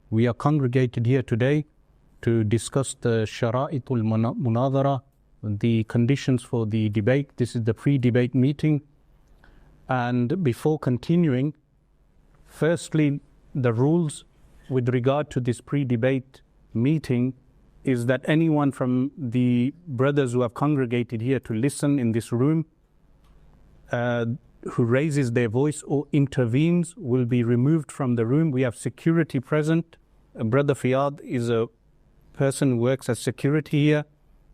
We are congregated here today to discuss the Shara'itul Munadhara, the conditions for the debate. This is the pre-debate meeting. And before continuing, firstly, the rules with regard to this pre-debate meeting is that anyone from the brothers who have congregated here to listen in this room who raises their voice or intervenes will be removed from the room. We have security present. Brother Fiyad is a person who works as security here,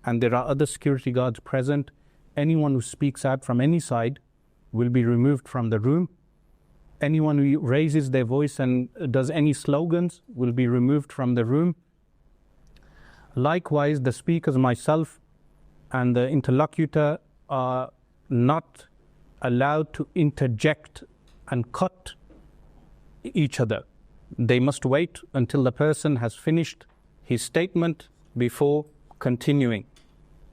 and there are other security guards present. Anyone who speaks out from any side will be removed from the room. Anyone who raises their voice and does any slogans will be removed from the room. Likewise, the speakers, myself, and the interlocutor are not allowed to interject and cut each other. They must wait until the person has finished his statement before continuing.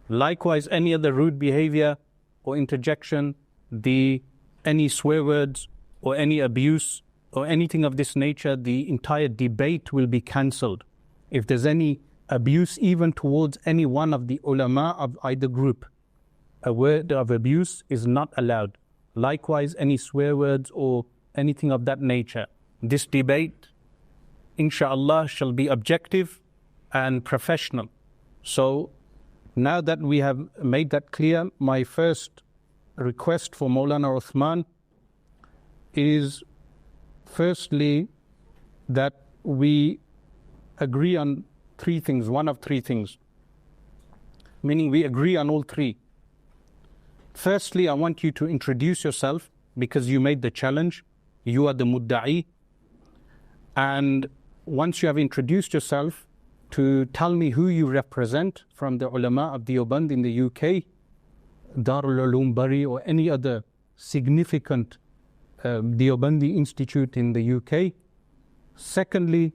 Likewise, any other rude behavior or interjection, any swear words or any abuse or anything of this nature, the entire debate will be cancelled. If there's any abuse even towards any one of the ulama of either group, a word of abuse is not allowed. Likewise, any swear words or anything of that nature. This debate, inshallah, shall be objective and professional. So now that we have made that clear, my first request for Maulana Usman is firstly that we agree on three things, one of three things, meaning we agree on all three. Firstly, I want you to introduce yourself because you made the challenge. You are the mudda'i. And once you have introduced yourself, to tell me who you represent from the ulama of Deoband in the UK, Darul Uloom Bari, or any other significant Deobandi institute in the UK. Secondly,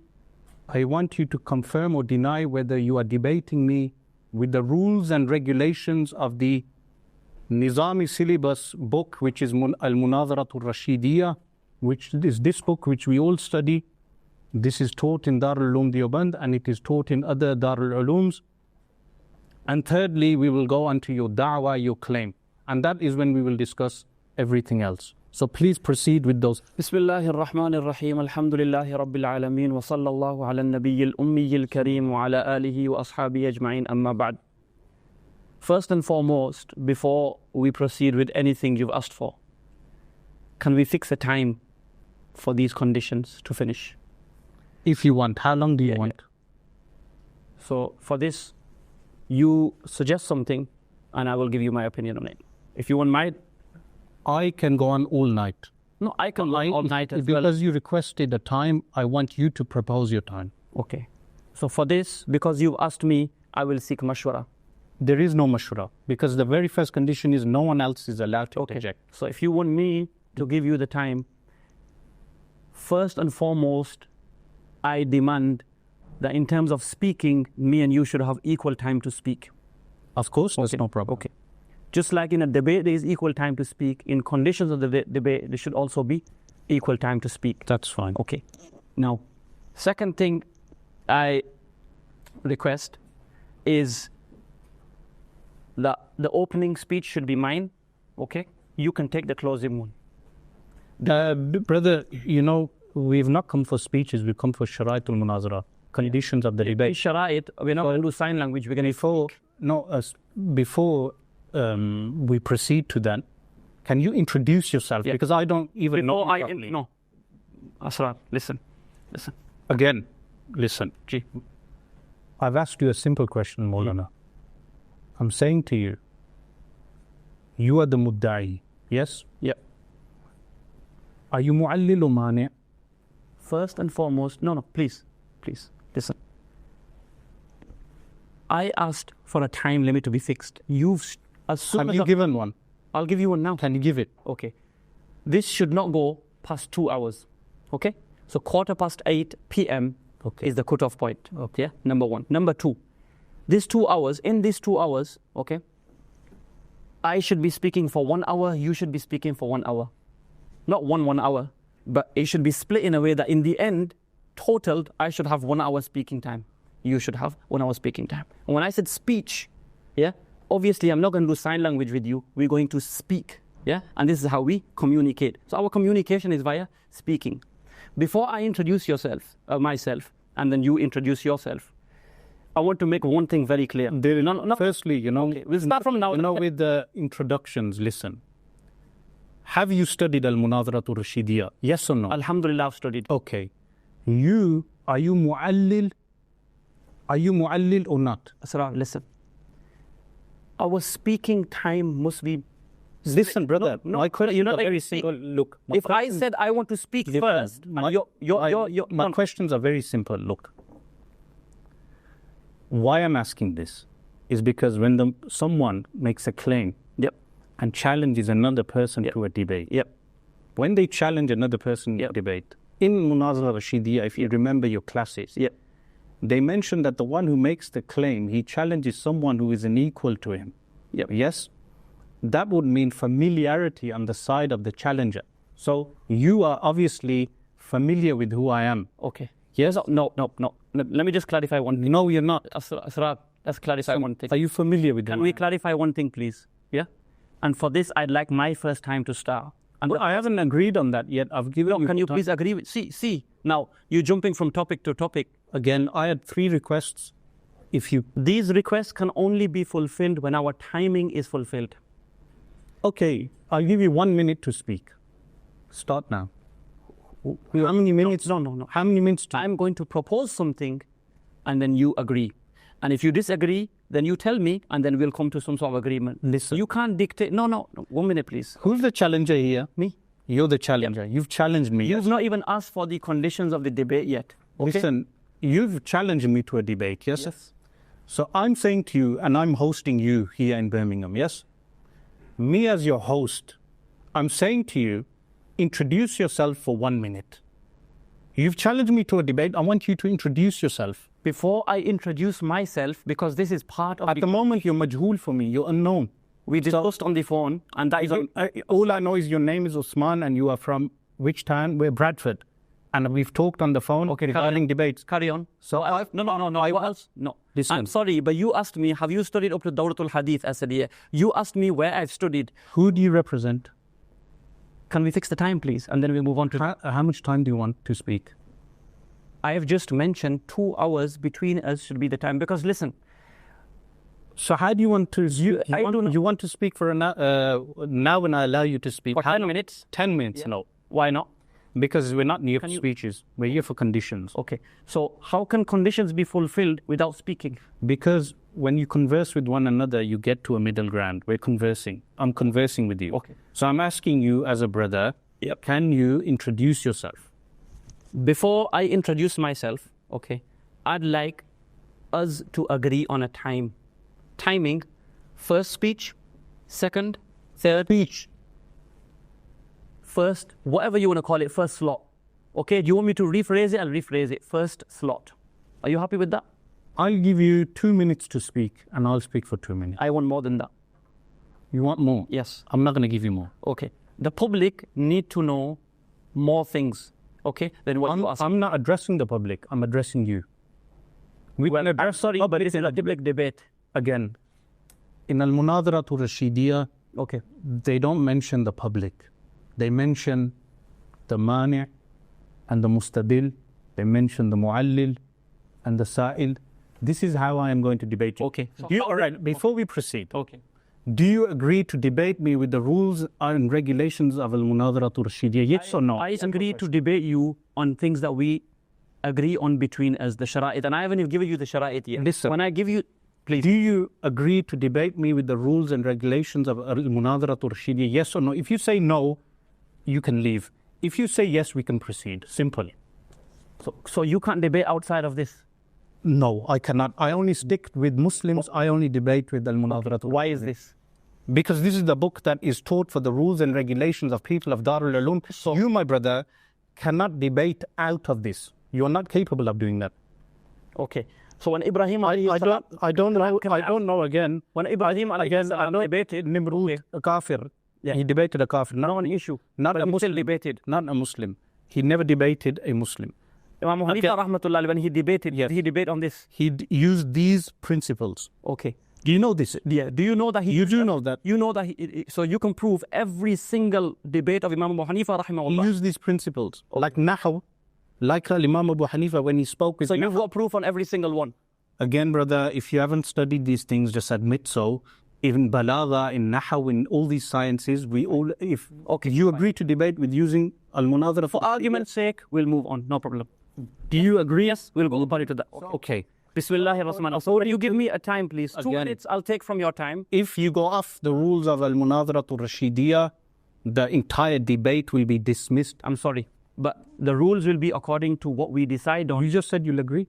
I want you to confirm or deny whether you are debating me with the rules and regulations of the Nizami syllabus book, which is Al-Munadharatul Rashidiyya, which is this book which we all study. This is taught in Darul Uloom Deoband and it is taught in other Darul Ulooms. And thirdly, we will go on to your da'wah, your claim. And that is when we will discuss everything else. So please proceed with those. Bismillahir Rahmanir Rahim. Alhamdulillahi Rabbil Alameen. Wa sallallahu ala nabiyyil ummiyil kareem wa ala alihi wa ashabihi ajma'in, amma ba'd. First and foremost, before we proceed with anything you've asked for, can we fix a time for these conditions to finish? If you want. How long do you want? So for this, you suggest something and I will give you my opinion on it. If you want mine, I can go on all night. No, I can go on all night as well. Because you requested a time, I want you to propose your time. Okay. So for this, because you've asked me, I will seek mashwara. There is no mashwara, because the very first condition is no one else is allowed to interject. So if you want me to give you the time, first and foremost, I demand that in terms of speaking, me and you should have equal time to speak. Of course, that's no problem. Okay. Just like in a debate, there is equal time to speak. In conditions of the debate, there should also be equal time to speak. That's fine. Okay. Now, second thing I request is that the opening speech should be mine. Okay? You can take the closing one. Brother, you know, we've not come for speeches, we've come for Shara'itul Munazara, conditions of the debate. Shara'it, we're not going to do sign language, we're going to... Before we proceed to that, can you introduce yourself? Because I don't even know you properly. No. Asrar, listen. Again, listen. Ji. I've asked you a simple question, Maulana. I'm saying to you, you are the mudda'i, yes? Yeah. Are you mu'allilu mani'? First and foremost, no, please, listen. I asked for a time limit to be fixed. Have you given one? I'll give you one now. Can you give it? Okay. This should not go past 2 hours. Okay? So 8:15 p.m. is the cutoff point. Okay. Yeah? Number one. Number two, in these 2 hours, okay, I should be speaking for 1 hour, you should be speaking for 1 hour. Not 1 hour, but it should be split in a way that in the end, totaled, I should have 1 hour speaking time. You should have 1 hour speaking time. And when I said speech, yeah, obviously I'm not going to do sign language with you. We're going to speak, yeah? And this is how we communicate. So our communication is via speaking. Before I introduce myself, and then you introduce yourself, I want to make one thing very clear. Firstly, okay, we'll start from now. With the introductions, listen. Have you studied Al-Munazaratul Rashidiyya? Yes or no? Alhamdulillah, I've studied. Okay. Are you mu'allil? Are you mu'allil or not? Asrar, listen. Our speaking time must be... Listen, brother. No, you're not very simple. Look. If I said I want to speak first, my questions are very simple. Look. Why I'm asking this is because when someone makes a claim, yep, and challenges another person, yep, to a debate, yep, when they challenge another person, yep, in a debate, in Munazara Rashidiyya, if you remember your classes, yep, they mention that the one who makes the claim, he challenges someone who is an equal to him. Yep. Yes? That would mean familiarity on the side of the challenger. So you are obviously familiar with who I am. Okay. Yes? No. Let me just clarify one thing. No, you're not. Asrar, let's clarify one thing. Are you familiar with Can we clarify one thing, please? Yeah? And for this, I'd like my first time to start. And I haven't agreed on that yet. I've given you... Can you please agree with... See. Now, you're jumping from topic to topic. Again, I had 3 requests. These requests can only be fulfilled when our timing is fulfilled. Okay, I'll give you 1 minute to speak. Start now. How many minutes? No. How many minutes? I'm going to propose something, and then you agree. And if you disagree, then you tell me, and then we'll come to some sort of agreement. Listen. You can't dictate. No. 1 minute, please. Who's the challenger here? Me. You're the challenger. Yep. You've challenged me. You've not even asked for the conditions of the debate yet. Okay? Listen, you've challenged me to a debate, yes? Yes. So I'm saying to you, and I'm hosting you here in Birmingham, yes? Me as your host, I'm saying to you, introduce yourself for 1 minute. You've challenged me to a debate. I want you to introduce yourself. Before I introduce myself, because this is part of... At the moment, you're majhool for me. You're unknown. We discussed on the phone, and that is... all I know is your name is Usman, and you are from which town? We're Bradford. And we've talked on the phone regarding debates. Carry on. So No. What else? No. Listen. I'm sorry, but you asked me, have you studied up to Dawratul Hadith? I said, yeah. You asked me where I've studied. Who do you represent? Can we fix the time, please? And then we'll move on to... How much time do you want to speak? I have just mentioned 2 hours between us should be the time. Because listen... So how do you want to... You want to speak for now when I allow you to speak? For 10 minutes? 10 minutes, yeah. No. Why not? Because we're not here for speeches. We're here for conditions. Okay. So how can conditions be fulfilled without speaking? Because when you converse with one another, you get to a middle ground. We're conversing. I'm conversing with you. Okay. So I'm asking you as a brother, yep, can you introduce yourself? Before I introduce myself, okay, I'd like us to agree on a timing. First speech, second, third. Speech. First, whatever you want to call it, first slot. Okay, do you want me to rephrase it? I'll rephrase it. First slot. Are you happy with that? I'll give you 2 minutes to speak, and I'll speak for 2 minutes. I want more than that. You want more? Yes. I'm not going to give you more. Okay. The public need to know more things, okay, than what you ask. I'm not addressing the public. I'm addressing you. I'm sorry, but it's a public debate. Again, in Al-Munazaratul Rashidiyya, okay, they don't mention the public. They mention the mani' and the mustadil. They mention the mu'allil and the sa'il. This is how I am going to debate you. Okay. So all right, before we proceed, okay, do you agree to debate me with the rules and regulations of Al-Munazaratul Rashidiyya? Yes or no? I agree to debate you on things that we agree on between us, the shara'it. And I haven't even given you the shara'it yet. Listen. When I give you... Please. Do you agree to debate me with the rules and regulations of Al-Munazaratul Rashidiyya? Yes or no? If you say no, you can leave. If you say yes, we can proceed. Simple. So you can't debate outside of this? No, I cannot. I only stick with Muslims. I only debate with Al-Munazaratul. Why is this? Because this is the book that is taught for the rules and regulations of people of Darul Ulum. So you, my brother, cannot debate out of this. You are not capable of doing that. Okay. So when Ibrahim... I don't know again. When Ibrahim debated Nimrud, a kafir. Yeah. He debated a kafir. Not an issue. Not a Muslim. Debated. Not a Muslim. He never debated a Muslim. Imam Hanifa rahmatullah, when he debated, Yes. he debated on this. He used these principles. Okay. Do you know this? Yeah. Do you know that he? You do know that. You know that so you can prove every single debate of Imam Abu Hanifa He rahimahullah. used these principles. Like Nahaw, like Imam Abu Hanifa when he spoke with So you've Nahaw. got proof on every single one. Again, brother, if you haven't studied these things, just admit so. Even Balagha, in Nahaw, in all these sciences, we all, if you agree to debate with using Al-Munadhara. For argument's sake, we'll move on. No problem. Do you agree? Yes, we'll go according to that. Okay. Bismillahir Rahmanir. So you give me a time, please. 2 Again. minutes, I'll take from your time. If you go off the rules of Al-Munadhara Rashidiyya, the entire debate will be dismissed. I'm sorry, but the rules will be according to what we decide on. You just said you'll agree.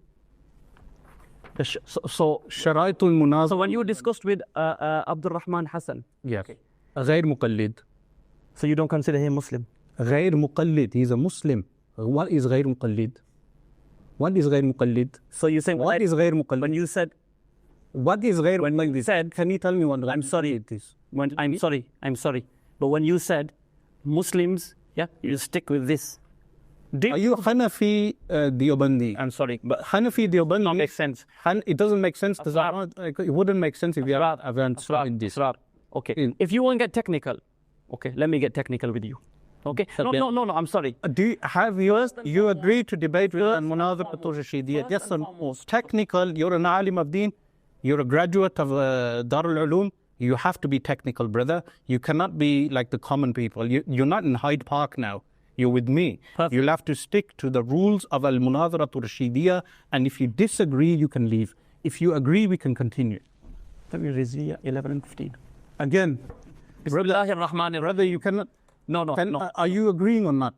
So Sharaitul Munazara. when you discussed with Abdul Rahman Hassan, Yes. غير مقلد. so you don't consider him Muslim? غير مقلد. He's a Muslim. What is غير مقلد? What is غير مقلد? So you're saying What is غير مقلد? when you said What is غير when مقلد? you said Can you tell me what I'm sorry. it is? when I'm sorry, but when you said Muslims, yeah, you stick with this. Are you Hanafi Deobandi? I'm sorry, but Hanafi Deobandi makes sense. It doesn't make sense. It wouldn't make sense if you haven't Asrar, studied this. Asrar. Okay. In- If you want to get technical, okay, let me get technical with you. Okay. No. I'm sorry. Have you agreed to debate with Al-Munadhara Rashidiyya? Yes or no? Technical. You're an alim of deen. You're a graduate of Darul Ulum. You have to be technical, brother. You cannot be like the common people. You're not in Hyde Park now. You're with me. Perfect. You'll have to stick to the rules of Al-Munadhara Rashidiyya. And if you disagree, you can leave. If you agree, we can continue. 11 and 15. Again, Bismillahir Rahmanir Rahim. brother, you cannot. No. Are you agreeing or not?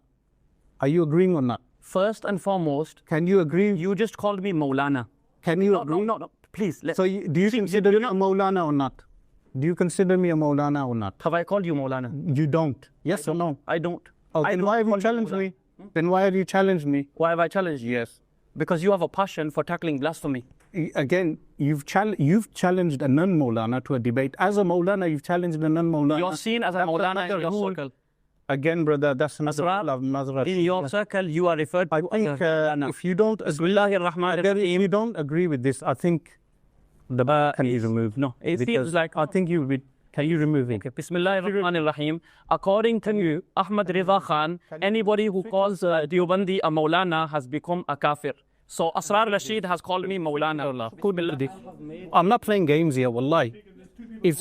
Are you agreeing or not? First and foremost, Can you agree? you just called me Maulana. Can you No. agree? Please. So do you consider me a Maulana or not? Do you consider me a Maulana or not? Have I called you Maulana? You don't. Yes or no? I don't. Oh, I then don't why have you call challenged Maulana. me? Then why have you challenged me? Why have I challenged you? Yes. Because you have a passion for tackling blasphemy. Again, you've challenged a non-Maulana to a debate. As a Maulana, you've challenged a non-Maulana. You're seen as a Maulana in your circle. Again, brother, that's another Asrar, rule of Nazareth. In your circle, you are referred I to think as Maulana. if you don't Bismillahir Rahmanir if Rahim. you don't agree with this, I think the can be removed. No, it seems like I think you would. Can you remove it? Okay, Bismillahir Rahmanir Rahim. According to you, Ahmad Reza Khan, anybody who calls Deobandi a Maulana has become a kafir. So Asrar Rashid has called me Maulana. I'm not playing games here, wallahi.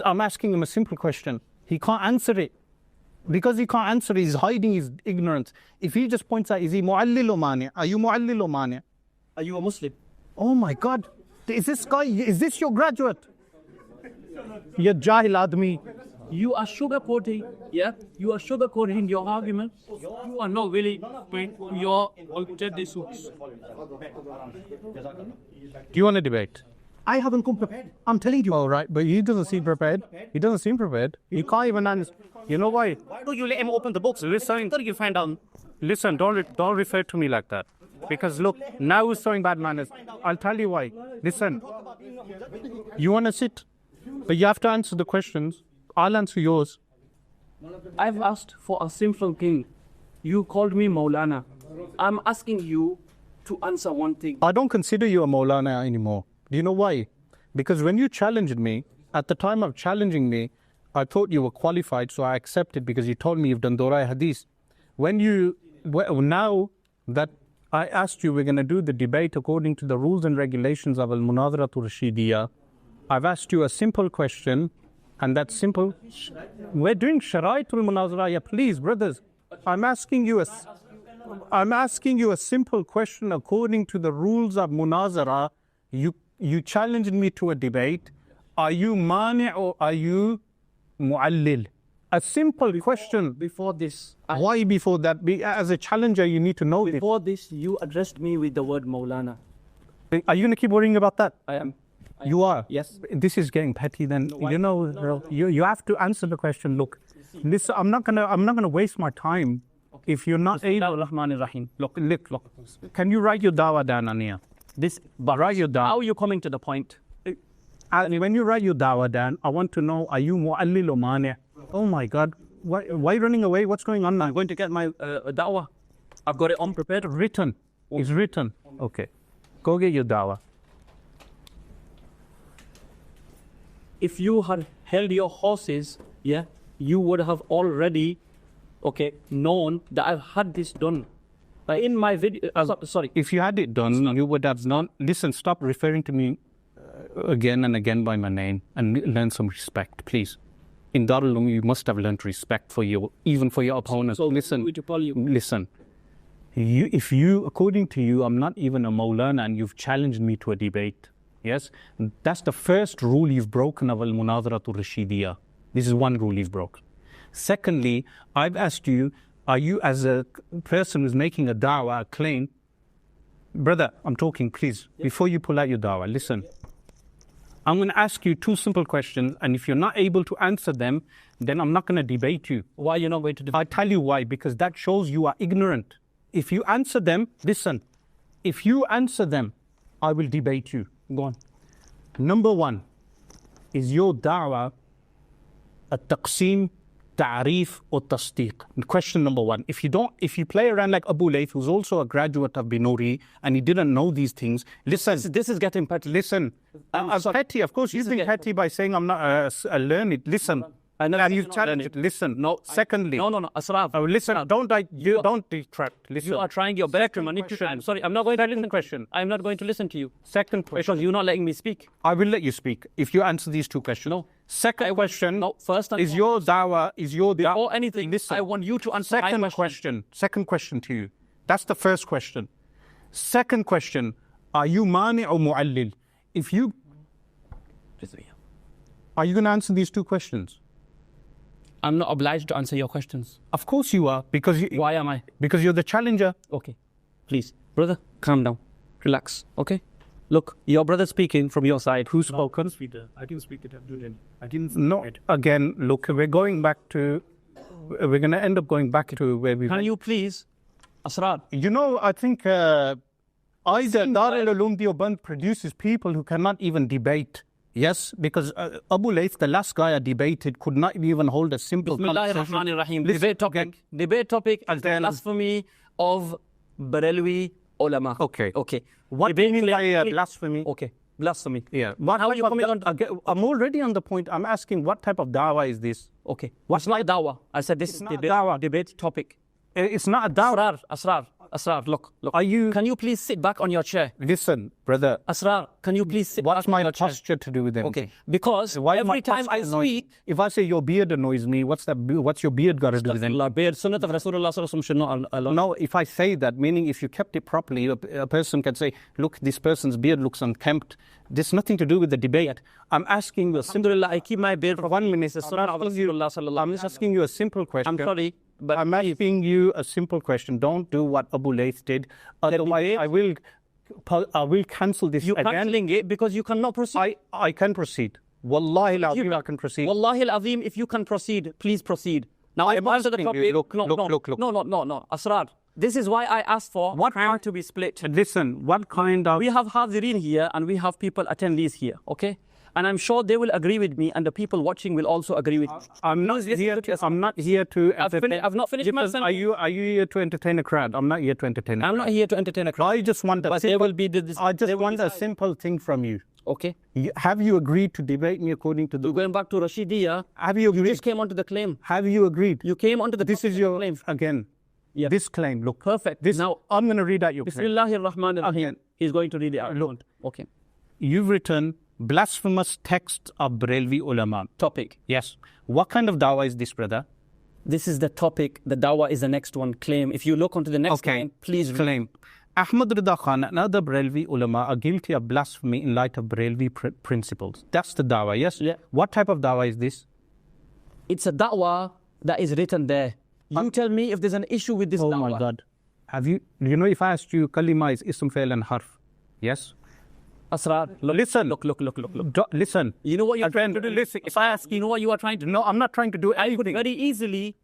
I'm asking him a simple question. He can't answer it. Because he can't answer it, he's hiding his ignorance. If he just points out, is he mu'allil or mani? Are you mu'allil or mani? Are you a Muslim? Oh my God. Is this your graduate? Ya jahil admi. You are sugarcoating, yeah? You are sugarcoating your argument. You are not really with your alternative. Do you want to debate? I haven't come prepared. I'm telling you. All right, but he doesn't seem prepared. He doesn't seem prepared. He can't even answer. You know why? Why don't you let him open the books? Listen, Until you find out. listen, don't refer to me like that. Because look, now he's showing bad manners. I'll tell you why. Listen, you want to sit, but you have to answer the questions. I'll answer yours. I've asked for a simple thing. You called me Maulana. I'm asking you to answer one thing. I don't consider you a Maulana anymore. Do you know why? Because when you challenged me, at the time of challenging me, I thought you were qualified, so I accepted because you told me you've done Dora Hadith. Now that I asked you, we're going to do the debate according to the rules and regulations of Al-Munadhara Rashidiyya. I've asked you a simple question, and that's simple. We're doing Sharaitul Munazara. Yeah, please, brothers. I'm asking you a simple question according to the rules of Munazara. You challenged me to a debate. Are you mani' or are you mu'allil? A simple question. Before this, Why before that? As a challenger, you need to know it. before this, you addressed me with the word Maulana. Are you going to keep worrying about that? I am. You are? Yes. This is getting petty then. You have to answer the question. Look, this, I'm not gonna waste my time if you're not able. Bismillahir Rahmanir Rahim. Look. Can you write your dawah down, Ania? Write your dawah. How are you coming to the point? And when you write your dawah down, I want to know, are you mu'allil or mani'? Oh my God. Why are you running away? What's going on now? I'm going to get my da'wah. I've got it unprepared. Written. It's written. Okay. Go get your dawah. If you had held your horses, yeah, you would have already, okay, known that I've had this done. Like in my video, sorry. If you had it done, you would have not. Listen, stop referring to me again and again by my name and learn some respect, please. In Darul Uloom, you must have learned respect for you, even for your opponents. So listen, listen. If you, according to you, I'm not even a Maulana and you've challenged me to a debate, yes, that's the first rule you've broken of al-Munazaratul Rashidiyah. This is one rule you've broken. Secondly, I've asked you, are you as a person who's making a da'wah, a claim, brother, I'm talking, please, before you pull out your da'wah, listen. I'm going to ask you two simple questions, and if you're not able to answer them, then I'm not going to debate you. Why are you not going to debate? I'll tell you why, because that shows you are ignorant. If you answer them, listen, if you answer them, I will debate you. Go on. Number one, is your da'wah a taqseem, ta'reef or tasdeeq? Question number one. If you play around like Abu Layth, who's also a graduate of Binuri, and he didn't know these things, listen. This is getting petty. Listen, I'm petty. Of course, you've been petty by saying I'm not a learned. Listen. And you've challenged it. Listen. No. Secondly. No. Asrar. Listen. Asrar. Don't detract. Listen. You are trying your best to manipulate. I'm sorry. I'm not going to listen. Question. I'm not going to listen to you. Second question. Because you're not letting me speak. I will let you speak if you answer these two questions. No. Second question. No. First and is your da'wah. Before anything, listen. I want you to answer my question. Second question to you. That's the first question. Second question. Are you mani or mu'allil? Are you going to answer these two questions? I'm not obliged to answer your questions. Of course you are, because why am I? Because you're the challenger. Okay, please, brother, calm down, relax. Okay, look, your brother speaking from your side. Who's spoken? I didn't speak it. I didn't. No. Again, look, we're going to end up going back to where we. Can you please, Asrar? You know, I think either Darul Uloom Deoband produces people who cannot even debate. Yes, because Abu Layth, the last guy I debated, could not even hold a simple Bismillahirrahmanirrahim. Debate topic is the blasphemy of Barelwi ulama. Okay. What blasphemy? Okay, blasphemy. Yeah. How are you coming on? I'm already on the point. I'm asking, what type of dawah is this? Okay. What's my dawah? I said this is debate topic. It's not a dawah. Asrar, look. Can you please sit back on your chair? Listen, brother. Asrar, can you please sit back on your chair? What's my posture to do with them? Okay, because every time I speak... If I say your beard annoys me, what's your beard got to do with them? Beard, sunnah of Rasulullah should not allow. No, if I say that, meaning if you kept it properly, a person can say, look, this person's beard looks unkempt. There's nothing to do with the debate. I'm asking you a simple... I keep my beard for 1 minute. I'm just asking you a simple question. I'm sorry. But I'm asking you a simple question. Don't do what Abu Layth did. Otherwise, I will cancel this again. You're cancelling it because you cannot proceed. I can proceed. Wallahi al-azim, I can proceed. Wallahi al-azim, if you can proceed, please proceed. Now I answer the topic. Look. No. Asrar, this is why I asked for what kind to be split. Listen, what kind of... We have hadirin here and we have people attendees here, okay? And I'm sure they will agree with me, and the people watching will also agree with me. I'm not here to. I've not finished my sentence. Are you here to entertain a crowd? I'm not here to entertain a crowd. I'm not here to entertain a crowd. I just want a simple thing from you. Okay. Have you agreed to debate me according to the... Going back to Rashidiyah, have you agreed? You just came onto the claim. Have you agreed? You came onto the This is your claim. Again. Yeah. This claim. Look. Perfect. Now I'm going to read out your claim. Bismillahirrahmanirrahim. He's going to read it out. Look. Okay. You've written blasphemous texts of Barelvi ulama. Topic. Yes. What kind of dawah is this, brother? This is the topic. The dawah is the next one. Claim. If you look onto the next line, please read. Claim. Ahmad Rida Khan and other Barelvi ulama are guilty of blasphemy in light of Barelvi principles. That's the dawah, yes? Yeah. What type of dawah is this? It's a dawah that is written there. You tell me if there's an issue with this dawah. Oh my God. You know, if I asked you, kalima is ism, fail and harf. Yes? Asrar, listen. Look. Listen. You know what you're trying to do? Listen. If I ask, you know what you are trying to do? No, I'm not trying to do anything. I could very easily,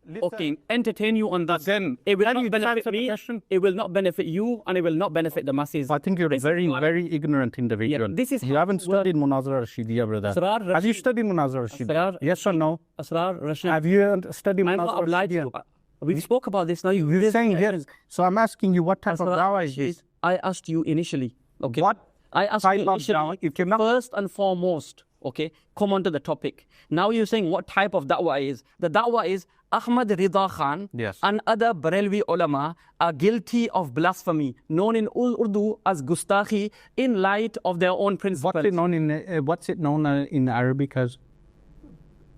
entertain you on that. Then, it will not benefit me, it will not benefit you, and it will not benefit the masses. I think you're a very ignorant individual. Yeah, you haven't studied Munazara Rashidiyah, brother. Asrar have you studied Munazara Rashidiyah? Yes or no? Asrar Rashid. Have you studied Munazara Rashidiyah? We spoke about this now. You're saying yes. So I'm asking you, what type of dawah is this? I asked you initially. Okay. What? I asked you initially, if you're not first and foremost, okay, come on to the topic. Now you're saying what type of da'wah is. The da'wah is Ahmad Rida Khan Yes. and other Barelvi ulama are guilty of blasphemy, known in Urdu as gustakhi, in light of their own principles. What's it known in Arabic as?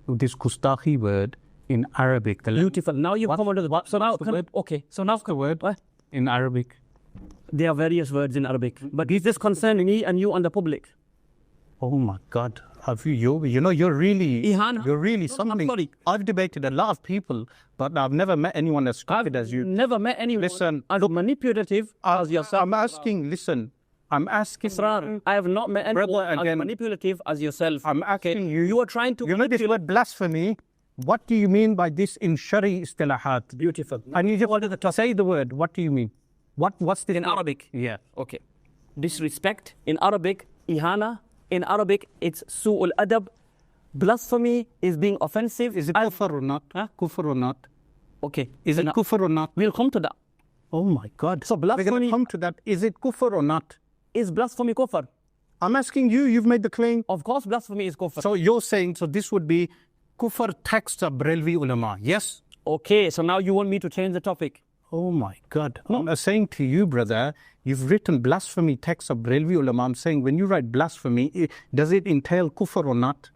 This Gustakhi word in Arabic. Beautiful. Now you come on to the... So now, What's the word what? in Arabic? There are various words in Arabic. But is this concerning me and you and the public? Oh my God. Have you're really Ihana. something. sorry. I've debated a lot of people, but I've never met anyone as stupid as you. Never met anyone Listen, as manipulative as yourself. I'm asking, Asrar, I have not met anyone Brother, as again, manipulative as yourself. I'm asking you. You are trying to... You know this word blasphemy? What do you mean by this in Shari istilahat? Beautiful. I need you to say the word. What do you mean? What's this? In Arabic? Yeah. Okay. Disrespect. In Arabic, ihana. In Arabic, it's su'ul adab. Blasphemy is being offensive. Is it kufr or not? Huh? Kufr or not? Okay. Is it kufr or not? We'll come to that. Oh my God. So We're going blasphemy... to come to that. Is it kufr or not? Is blasphemy kufr? I'm asking you. You've made the claim. Of course blasphemy is kufr. So you're saying, so this would be kufr texts of Barelvi ulama. Yes? Okay, so now you want me to change the topic. Oh my God. I'm saying to you, brother, you've written blasphemy texts of Barelvi ulama. I'm saying when you write blasphemy, does it entail kufr or not?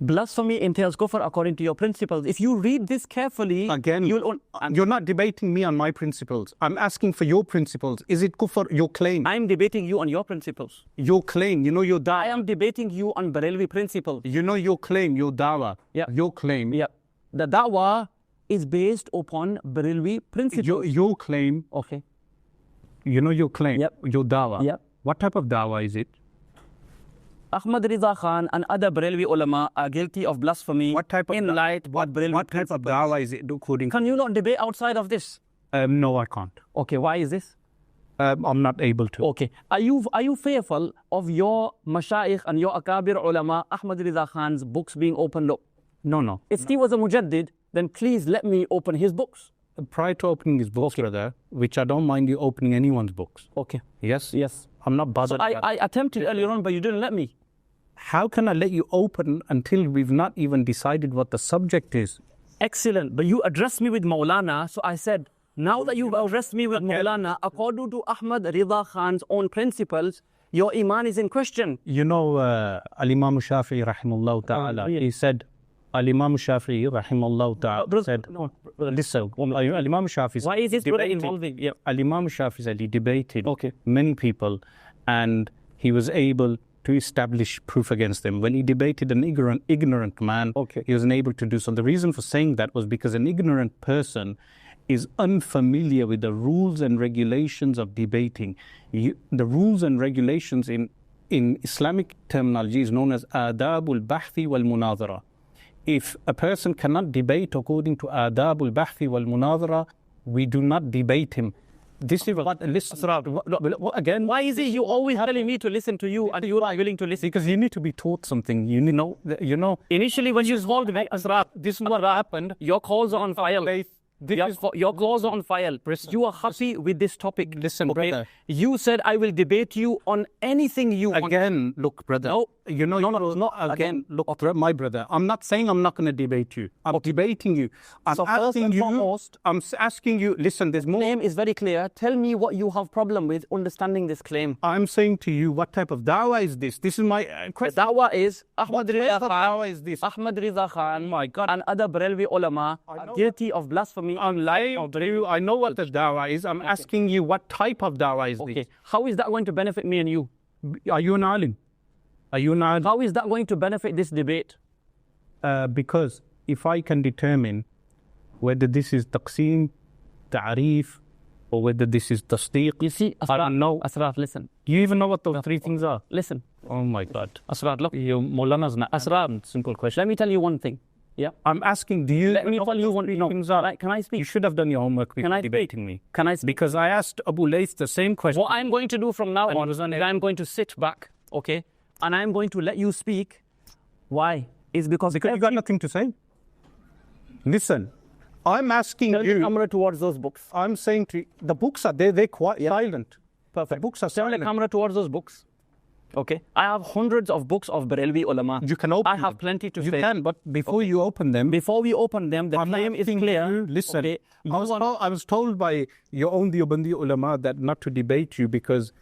Blasphemy entails kufr according to your principles. If you read this carefully, again, you're not debating me on my principles. I'm asking for your principles. Is it kufr, your claim? I'm debating you on your principles. Your claim, your da'wah. I am debating you on Barelvi principles. Your claim, your da'wah. Yeah. Your claim. Yeah. The da'wah is based upon Barelvi principles. Your claim. Okay. Your claim. Yep. Your da'wah. Yep. What type of da'wah is it? Ahmad Rida Khan and other Barelvi ulama are guilty of blasphemy. What type of in light what Barelvi What type of da'wah is it according? Can you not debate outside of this? No, I can't. Okay, why is this? I'm not able to. Okay. Are you fearful of your mashayikh and your akabir ulama, Ahmad Rida Khan's books being opened up? No. If he was a mujaddid, then please let me open his books. Prior to opening his books, brother, which I don't mind you opening anyone's books. Okay. Yes? Yes. I'm not bothered. So I attempted earlier on, but you didn't let me. How can I let you open until we've not even decided what the subject is? Excellent. But you addressed me with Maulana, so I said, now that you've addressed me with Maulana, according to Ahmad Rida Khan's own principles, your iman is in question. Al-Imam Shafi'i rahimahullah ta'ala, he said, Al-Imam Shafi'i rahimahullah ta'ala said, listen, Al-Imam Shafi'i... Why is this involving? Yeah. Al-Imam Shafi'i said he debated many people and he was able to establish proof against them. When he debated an ignorant man, he was unable to do so. The reason for saying that was because an ignorant person is unfamiliar with the rules and regulations of debating. The rules and regulations in Islamic terminology is known as adabul bahthi wal munadhara. If a person cannot debate according to adabul bahthi wal munadhara, we do not debate him. This is what, listen, again. Why is it you always telling me to listen to you and you are willing to listen? Because you need to be taught something. You know. Initially, when you called me, Asrar, this is what happened. Your calls are on file. Your calls are on file. You are happy with this topic. Listen, brother. You said I will debate you on anything you want. Again, look, brother. No. Not again. Look, my brother. I'm not saying I'm not going to debate you. I'm debating you. I'm asking you. Listen, there's more. Claim is very clear. Tell me what you have problem with understanding this claim. I'm saying to you, what type of da'wah is this? This is my question. The da'wah is Ahmad Rida Khan. Ahmad Rida Khan, my God, and other Barelvi ulama are guilty of blasphemy. I'm lying. I know what the da'wah is. I'm asking you, what type of da'wah is this? How is that going to benefit me and you? Are you an alim? How is that going to benefit this debate? Because if I can determine whether this is taqseem, ta'arif, or whether this is tasdeeq, you see, Asrar, I don't know. Asrar, listen. Do you even know what those three things are? Listen. Oh my God. Asrar, look. Maulana's not. Asrar, simple question. Let me tell you one thing. Yeah. I'm asking, do you... Let me tell you one thing. Right, can I speak? You should have done your homework before debating me. Can I speak? Because I asked Abu Layth the same question. What I'm going to do from now on is I'm going to sit back, okay? And I'm going to let you speak. Why? Is because you got nothing to say. Listen, I'm asking you... camera towards those books. I'm saying to you, the books are there, they're quite silent. perfect. books are Turn the silent. camera towards those books. Okay. I have hundreds of books of Barelvi ulama. You can open I have them. plenty to You say. can, but before you open them, Before we open them, the claim is clear. Listen, Okay. I was told by your own Deobandi ulama that not to debate you because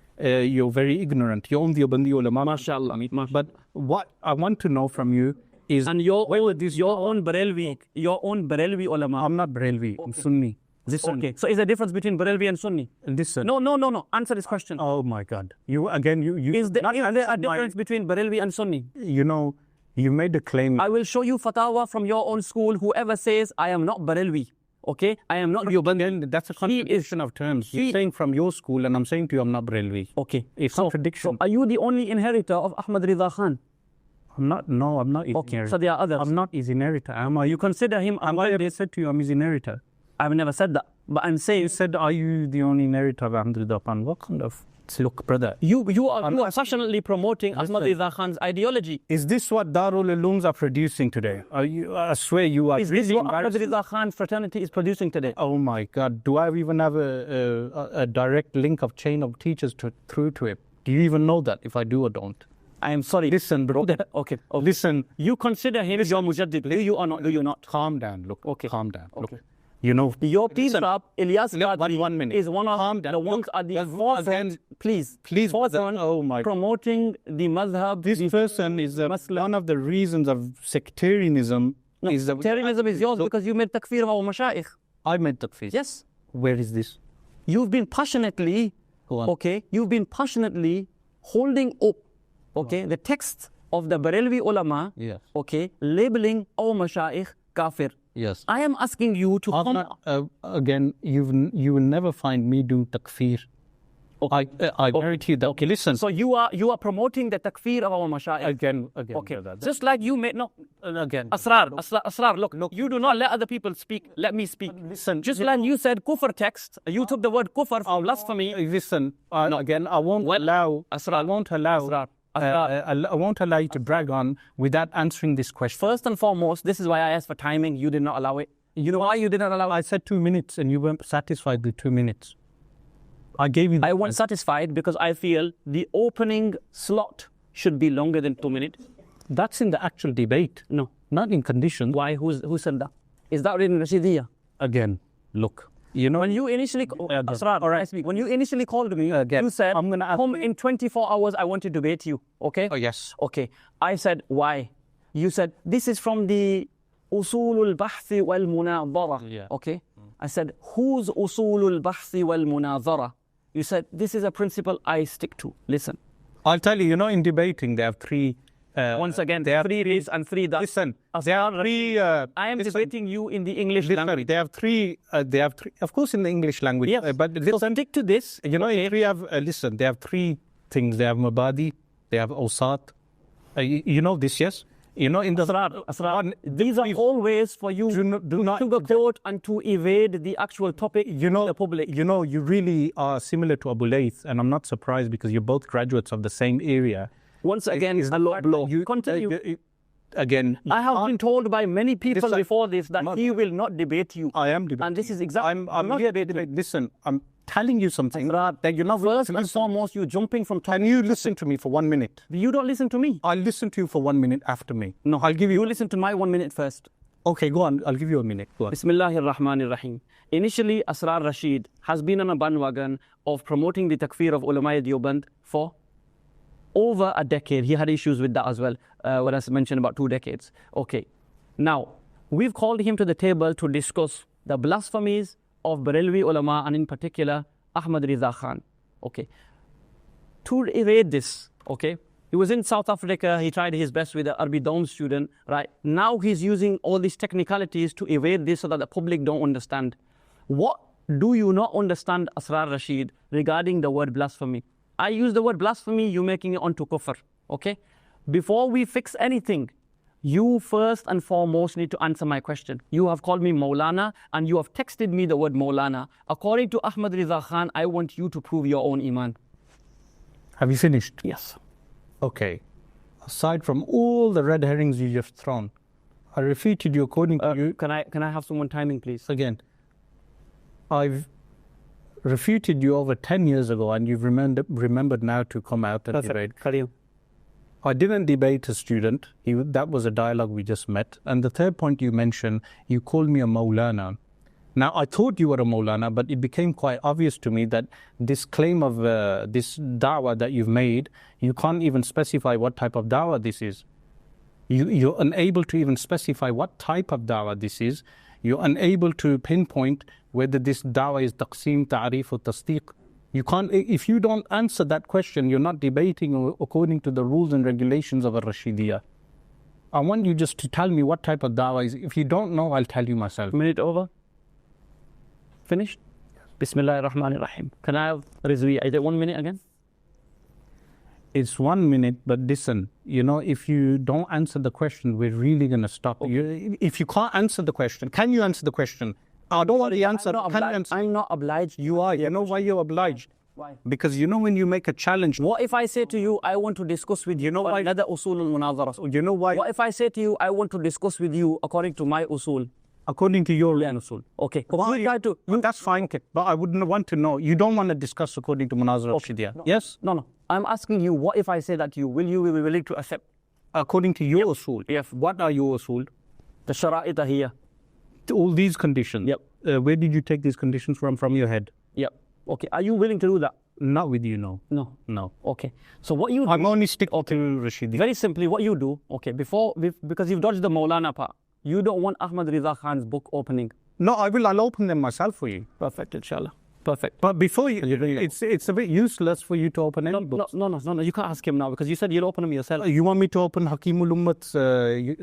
you're very ignorant. Your own Deobandi ulama. MashaAllah. But what I want to know from you is... And your own Barelvi ulama. I'm not Barelvi, I'm Sunni. Listen. Okay. So is there a difference between Barelvi and Sunni? Listen. No. Answer this question. Oh my God. You Is there a difference between Barelvi and Sunni? You know, you made a claim. I will show you fatwa from your own school. Whoever says, I am not Barelvi, okay? I am not Deobandi. That's a contradiction of terms. You're saying from your school, and I'm saying to you, I'm not Barelvi. Okay. It's contradiction. So are you the only inheritor of Ahmad Rida Khan? I'm not his Okay. inheritor. So there are others. I'm not his inheritor. Am I? You consider him... They said to you, I'm his inheritor. I've never said that. But I'm saying... You said, are you the only inheritor of Ahmad Rida Khan? What kind of... Look, brother. You are passionately promoting Ahmad Rida Khan's ideology. Is this what Darul Ulooms are producing today? I swear you are... Is this what Ahmad Rida Khan fraternity is producing today? Oh my God. Do I even have a direct link of chain of teachers through to it? Do you even know that if I do or don't? I am sorry. Listen, bro. Okay. Listen. You consider him your mujaddid. Do you or not? Do you not? Calm down. Look. Okay. Calm down. Okay. Look. You know. Your Pizrab, Ilyas Qadri, 1 minute. is one of Calm down. the ones at the forefront. Please. Forefront. Oh my. Promoting the madhab. This person is one of the reasons of sectarianism. Sectarianism is yours because you made takfir of our mashayikh. I made takfir. Yes. Where is this? You've been passionately, holding up, the text of the Barelvi ulama, Yes. Labeling our mashayikh kafir. Yes. I am asking you to come... Again, you will never find me doing takfir. I guarantee you that. Okay, listen. So you are promoting the takfir of our mashayikh. Again. Okay. Just like you made... No. Again. Asrar, look, you do not let other people speak. Let me speak. Listen. Just like you said kufr text, you took the word kufr from blasphemy. Listen. Again, I won't allow... Asrar. I won't allow... I won't allow you to brag on without answering this question. First and foremost, this is why I asked for timing. You did not allow it. You know why you did not allow it? I said 2 minutes and you weren't satisfied with 2 minutes. I gave you... I wasn't satisfied because I feel the opening slot should be longer than 2 minutes. That's in the actual debate. No. Not in conditions. Why? Who said that? Is that written in Rashidiyya? Again, look. You know, when you initially... Asrar, all right. When you initially called me, you said, I'm gonna come in 24 hours, I want to debate you. Okay? Oh, yes. Okay. I said, why? You said, this is from the Usulul Bahthi wal Munadhara. Yeah. Okay? I said, whose Usulul Bahthi wal Munadhara? You said, this is a principle I stick to. Listen. I'll tell you, in debating, they have three... Once again, there are 3 this and 3 that. Listen, there are 3... I am debating you in the English language. They have three, of course, in the English language. Yes. But so stick to this. They have 3 things. They have Mabadi, they have Awsat. You know this, yes? In the... Asrar, these are all ways for you do not sugarcoat and to evade the actual topic the public. You really are similar to Abu Layth, and I'm not surprised because you're both graduates of the same area. Once again, a low blow. Continue. Again, I have been told by many people before this that he will not debate you. I am debating. And this is exactly... I'm not debating. Listen, I'm telling you something. That you're not... First and foremost, you're jumping from... Can you listen to me for 1 minute? You don't listen to me. I'll listen to you for 1 minute after me. No, I'll give you... You listen to my 1 minute first. Okay, go on. I'll give you a minute. Go on. Bismillahir Rahmanir Rahim. Initially, Asrar Rashid has been on a bandwagon of promoting the takfir of ulama Deoband for over a decade. He had issues with that as well, what I mentioned about 2 decades. Okay. Now, we've called him to the table to discuss the blasphemies of Barelvi ulama and in particular, Ahmad Rida Khan. Okay. To evade this, okay, he was in South Africa, he tried his best with the utgdome student, right? Now he's using all these technicalities to evade this so that the public don't understand. What do you not understand, Asrar Rashid, regarding the word blasphemy? I use the word blasphemy, you making it onto kufr, okay? Before we fix anything, you first and foremost need to answer my question. You have called me Maulana and you have texted me the word Maulana. According to Ahmad Rida Khan, I want you to prove your own iman. Have you finished? Yes. Okay. Aside from all the red herrings you just thrown, I refuted you according to you. Can I have someone timing, please? Again, I've refuted you over 10 years ago, and you've remembered now to come out and debate. Khalil. I didn't debate a student. That was a dialogue we just met. And the third point you mentioned, you called me a Maulana. Now, I thought you were a Maulana, but it became quite obvious to me that this claim of this da'wah that you've made, you can't even specify what type of da'wah this is. You're unable to even specify what type of da'wah this is. You're unable to pinpoint whether this da'wah is taqseem, ta'rif or tasdeeq. You can't, if you don't answer that question, you're not debating according to the rules and regulations of a Rashidiyah. I want you just to tell me what type of da'wah is. If you don't know, I'll tell you myself. Minute over. Finished? Bismillah ar-Rahman ar-Rahim. Can I have Rizvi? Is it 1 minute again? It's 1 minute, but listen, if you don't answer the question, we're really going to stop. Okay. If you can't answer the question, can you answer the question? I don't want the answer. I'm not obliged. You are. You know why you're obliged? Why? Because when you make a challenge. What if I say to you, I want to discuss with you another usul al-munazara? You know why? What if I say to you, I want to discuss with you according to my usul? According to your usul. Okay. That's fine, but I wouldn't want to know. You don't want to discuss according to Munazara Rashidiyah. No, yes? No. I'm asking you, what if I say that to you? Will you be willing to accept? According to your usul? Yes. What are your usul? The shara'it are here. All these conditions? Yep. Where did you take these conditions from your head? Yep. Okay. Are you willing to do that? Not with you, no. No. Okay. So what you do... I'm only sticking to Rashidi. Very simply, what you do, okay, because you've dodged the Maulana part, you don't want Ahmad Riza Khan's book opening. No, I'll open them myself for you. Perfect, inshallah. Perfect. But before it's a bit useless for you to open any books. No, you can't ask him now because you said you'll open them yourself. You want me to open Hakimul Ummat's...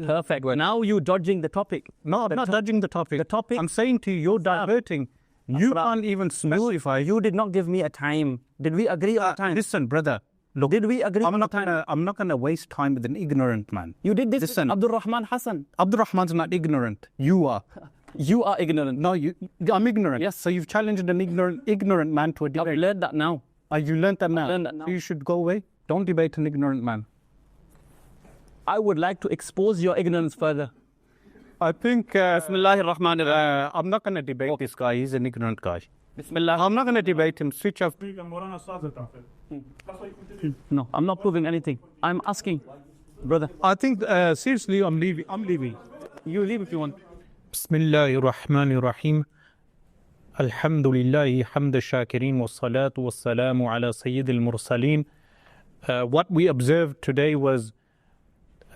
Perfect. Now you're dodging the topic. No, I'm not dodging the topic. The topic... I'm saying to you, you're diverting. You can't even specify. You did not give me a time. Did we agree on a time? Listen, brother. Look, did we agree on a time? I'm not going to waste time with an ignorant man. You did this with Abdul Rahman Hassan. Abdul Rahman's not ignorant. You are. You are ignorant. No, I'm ignorant. Yes. So you've challenged an ignorant man to a debate. I've learned that now. You learned that now? I've learned that now. So you should go away. Don't debate an ignorant man. I would like to expose your ignorance further. I think... Bismillahir Rahmanir Rahim. I'm not going to debate this guy. He's an ignorant guy. Bismillah. I'm not going to debate him. Switch off. No, I'm not proving anything. I'm asking, brother. I think, seriously, I'm leaving. You leave if you want. Bismillahir Rahmanir Rahim. Alhamdulillahi hamda shakirin wa salatu wa salamu ala sayyidil mursaleen. What we observed today was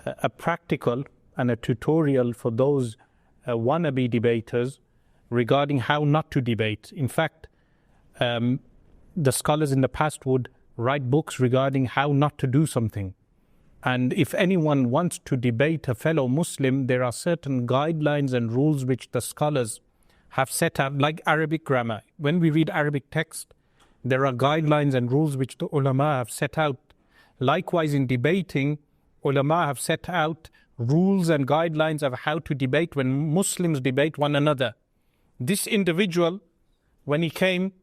a practical and a tutorial for those wannabe debaters regarding how not to debate. In fact, the scholars in the past would write books regarding how not to do something. And if anyone wants to debate a fellow Muslim, there are certain guidelines and rules which the scholars have set out, like Arabic grammar. When we read Arabic text, there are guidelines and rules which the ulama have set out. Likewise, in debating, ulama have set out rules and guidelines of how to debate when Muslims debate one another. This individual, when he came,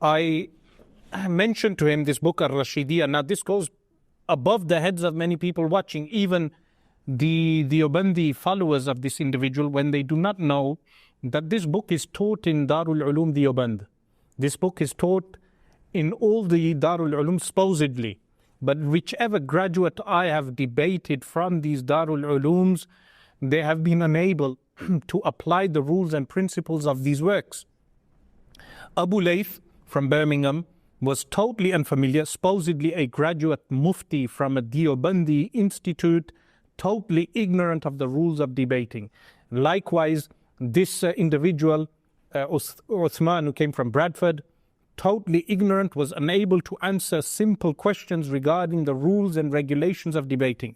I mentioned to him this book, Ar-Rashidiyah. Now, this goes above the heads of many people watching, even the Deobandi followers of this individual, when they do not know that this book is taught in Darul Ulum Deoband. This book is taught in all the Darul Ulum supposedly. But whichever graduate I have debated from these Darul Ulums, they have been unable to apply the rules and principles of these works. Abu Layth from Birmingham was totally unfamiliar, supposedly a graduate mufti from a Deobandi institute, totally ignorant of the rules of debating. Likewise, this individual, Usman, who came from Bradford, totally ignorant, was unable to answer simple questions regarding the rules and regulations of debating.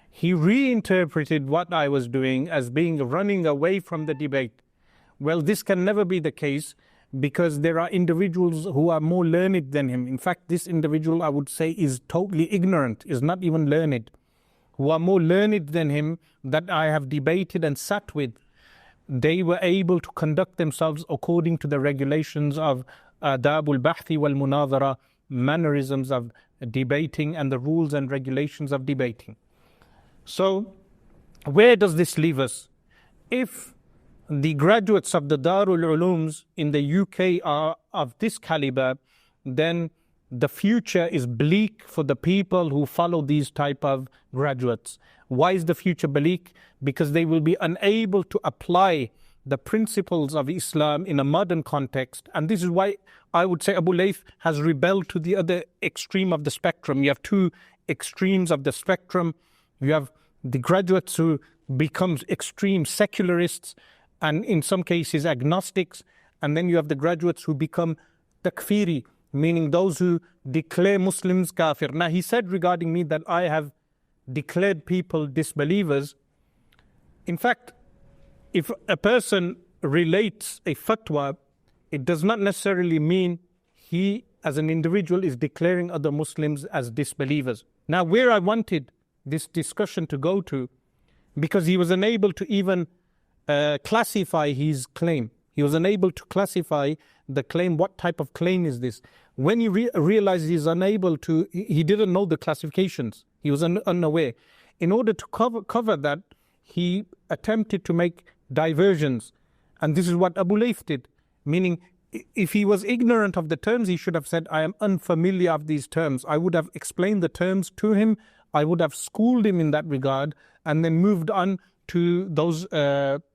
He reinterpreted what I was doing as being running away from the debate. Well, this can never be the case, because there are individuals who are more learned than him. In fact, this individual, I would say, is totally ignorant, is not even learned, who are more learned than him, that I have debated and sat with. They were able to conduct themselves according to the regulations of adabul bahthi wal munadhara, mannerisms of debating and the rules and regulations of debating. So, where does this leave us? If the graduates of the Darul Ulooms in the UK are of this caliber, then the future is bleak for the people who follow these type of graduates. Why is the future bleak? Because they will be unable to apply the principles of Islam in a modern context. And this is why I would say Abu Layth has rebelled to the other extreme of the spectrum. You have two extremes of the spectrum. You have the graduates who become extreme secularists and in some cases agnostics. And then you have the graduates who become takfiri, meaning those who declare Muslims kafir. Now he said regarding me that I have declared people disbelievers. In fact, if a person relates a fatwa, it does not necessarily mean he as an individual is declaring other Muslims as disbelievers. Now where I wanted this discussion to go to, because he was unable to even classify his claim. He was unable to classify the claim. What type of claim is this? When he realized he's unable to, he didn't know the classifications. He was unaware. In order to cover that, he attempted to make diversions. And this is what Abu Layth did. Meaning, if he was ignorant of the terms, he should have said, I am unfamiliar of these terms. I would have explained the terms to him. I would have schooled him in that regard and then moved on to those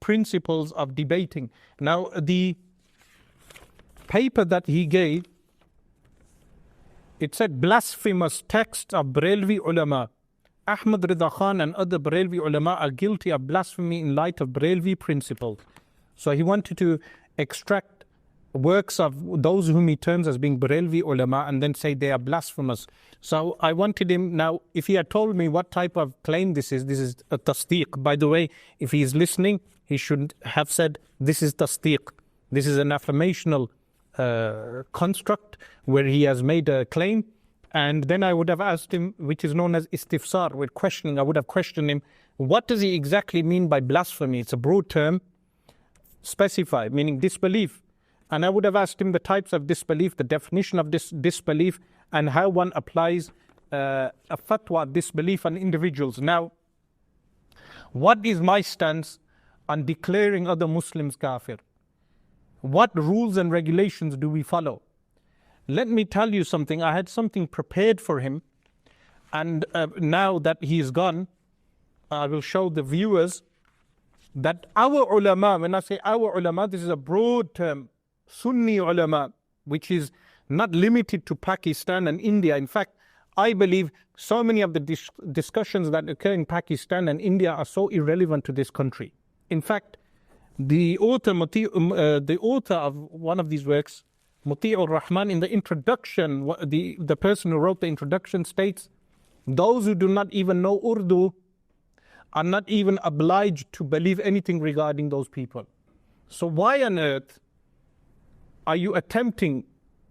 principles of debating. Now, the paper that he gave, it said blasphemous texts of Barelvi ulama. Ahmad Rida Khan and other Barelvi ulama are guilty of blasphemy in light of Barelvi principles. So he wanted to extract works of those whom he terms as being Barelvi ulama and then say they are blasphemous. So I wanted him, now if he had told me what type of claim this is a tasdeeq. By the way, if he is listening, he should have said this is tasdeeq. This is an affirmational construct where he has made a claim. And then I would have asked him, which is known as istifsar, with questioning. I would have questioned him, what does he exactly mean by blasphemy? It's a broad term, specify, meaning disbelief. And I would have asked him the types of disbelief, the definition of this disbelief, and how one applies a fatwa, disbelief on individuals. Now, what is my stance on declaring other Muslims kafir? What rules and regulations do we follow? Let me tell you something. I had something prepared for him, and now that he's gone, I will show the viewers that our ulama, when I say our ulama, this is a broad term, Sunni ulama, which is not limited to Pakistan and India. In fact, I believe so many of the discussions that occur in Pakistan and India are so irrelevant to this country. In fact, the author of one of these works, Muti'ur Rahman, in the introduction, the person who wrote the introduction states, those who do not even know Urdu are not even obliged to believe anything regarding those people. So why on earth are you attempting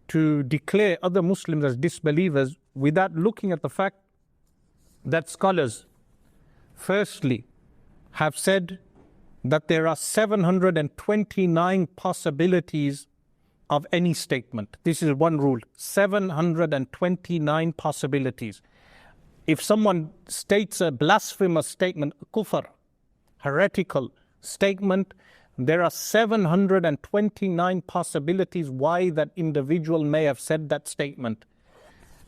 to declare other Muslims as disbelievers without looking at the fact that scholars, firstly, have said that there are 729 possibilities of any statement. This is one rule, 729 possibilities. If someone states a blasphemous statement, kufr, heretical statement, there are 729 possibilities why that individual may have said that statement.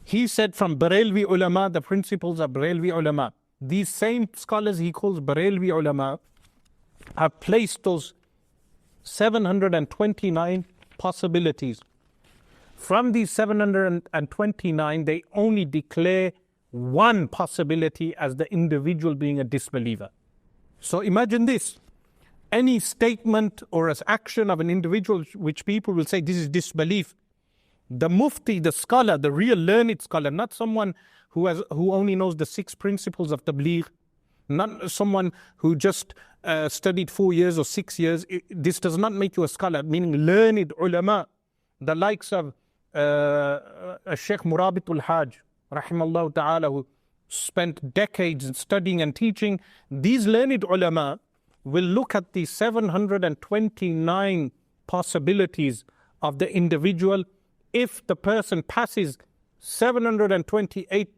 He said from Barelvi ulama, the principles of Barelvi ulama. These same scholars he calls Barelvi ulama have placed those 729 possibilities. From these 729, they only declare one possibility as the individual being a disbeliever. So imagine this. Any statement or as action of an individual which people will say this is disbelief, the mufti, the scholar, the real learned scholar, not someone who only knows the 6 principles of tabligh, not someone who just studied 4 years or 6 years. This does not make you a scholar, meaning learned ulama, the likes of Shaykh Murabitul Hajj, rahimallahu ta'ala, who spent decades studying and teaching. These learned ulama will look at the 729 possibilities of the individual. If the person passes 728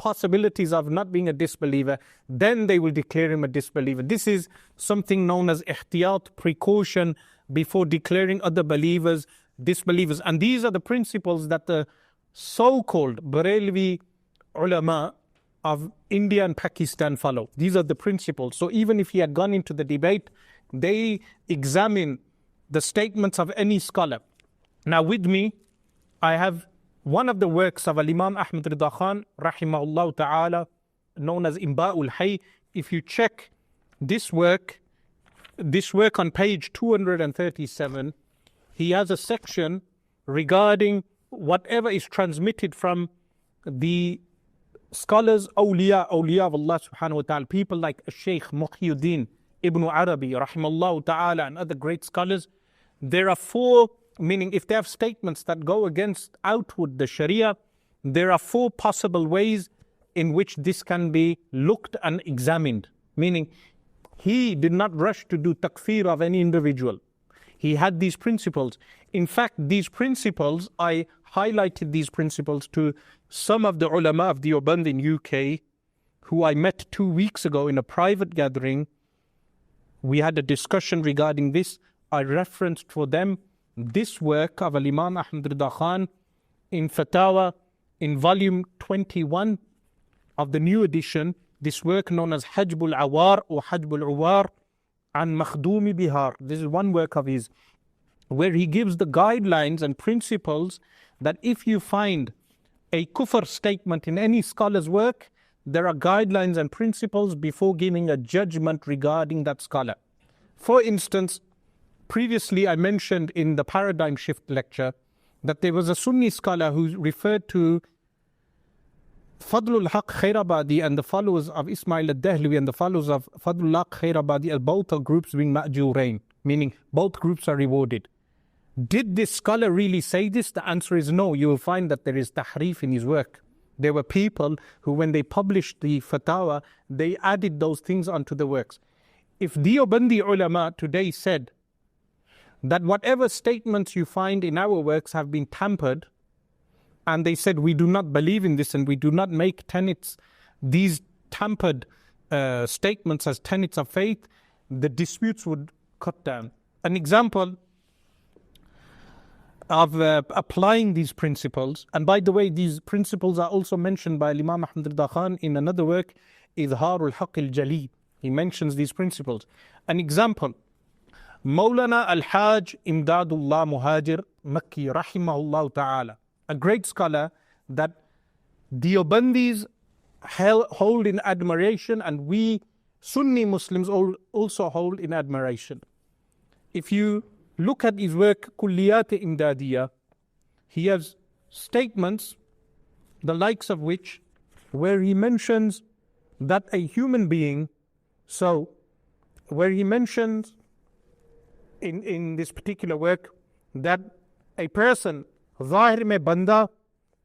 possibilities of not being a disbeliever, then they will declare him a disbeliever. This is something known as ihtiyat, precaution, before declaring other believers disbelievers. And these are the principles that the so-called Barelvi ulama of India and Pakistan follow. These are the principles. So even if he had gone into the debate, they examine the statements of any scholar. Now with me, I have one of the works of Imam Ahmad Rida Khan, rahimahullah ta'ala, known as Imba'ul Hayy. If you check this work on page 237, he has a section regarding whatever is transmitted from the scholars, awliya of Allah subhanahu wa ta'ala, people like Shaykh Muhyiddin Ibn Arabi, rahimahullah ta'ala, and other great scholars. There are four, meaning if they have statements that go against outward the Sharia, there are four possible ways in which this can be looked and examined. Meaning, he did not rush to do takfir of any individual. He had these principles. In fact, these principles, I highlighted these principles to some of the ulama of Deobandi in UK, who I met 2 weeks ago in a private gathering. We had a discussion regarding this. I referenced for them this work of Imam Ahmad Rida Khan in Fatawa in volume 21 of the new edition, this work known as Hajbul Awar or Hajbul Uwar and Makhdumi Bihar. This is one work of his, where he gives the guidelines and principles that if you find a kufr statement in any scholar's work, there are guidelines and principles before giving a judgment regarding that scholar. For instance, previously I mentioned in the paradigm shift lecture that there was a Sunni scholar who referred to Fadlul Haq Khairabadi and the followers of Ismail al-Dahlawi and the followers of Fadlul Haq Khairabadi as both are groups being ma'jurain, meaning both groups are rewarded. Did this scholar really say this? The answer is no. You will find that there is tahrif in his work. There were people who, when they published the fatwa, they added those things onto the works. If Deobandi ulama today said that whatever statements you find in our works have been tampered, and they said we do not believe in this and we do not make tenets, these tampered statements as tenets of faith, the disputes would cut down. An example of applying these principles, and by the way, these principles are also mentioned by Imam Ahmad Rida Khan in another work, Izharul Haqq al-Jali. He mentions these principles. An example, Maulana Al-Haj Imdadullah Muhajir Makki rahimahullah ta'ala, a great scholar that Deobandis hold in admiration and we Sunni Muslims also hold in admiration. If you look at his work Kulliyat Imdadiyah, he has statements, the likes of which, where he mentions that a human being, so where he mentions in this particular work that a person ज़ाहिर में बंदा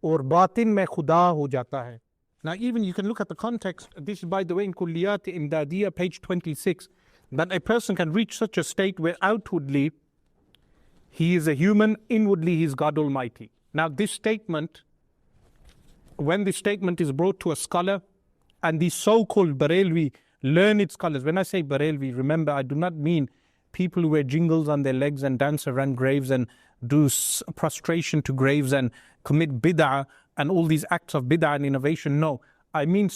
और बातिन में खुदा हो जाता है. Now even you can look at the context. This is by the way in Kulliyat Imdadiyah page 26, that a person can reach such a state where outwardly he is a human, inwardly he is God Almighty. Now this statement, when this statement is brought to a scholar, and these so-called Barelvi learned scholars, when I say Barelvi, remember I do not mean people who wear jingles on their legs and dance around graves and do prostration to graves and commit bid'ah and all these acts of bid'ah and innovation. No, I mean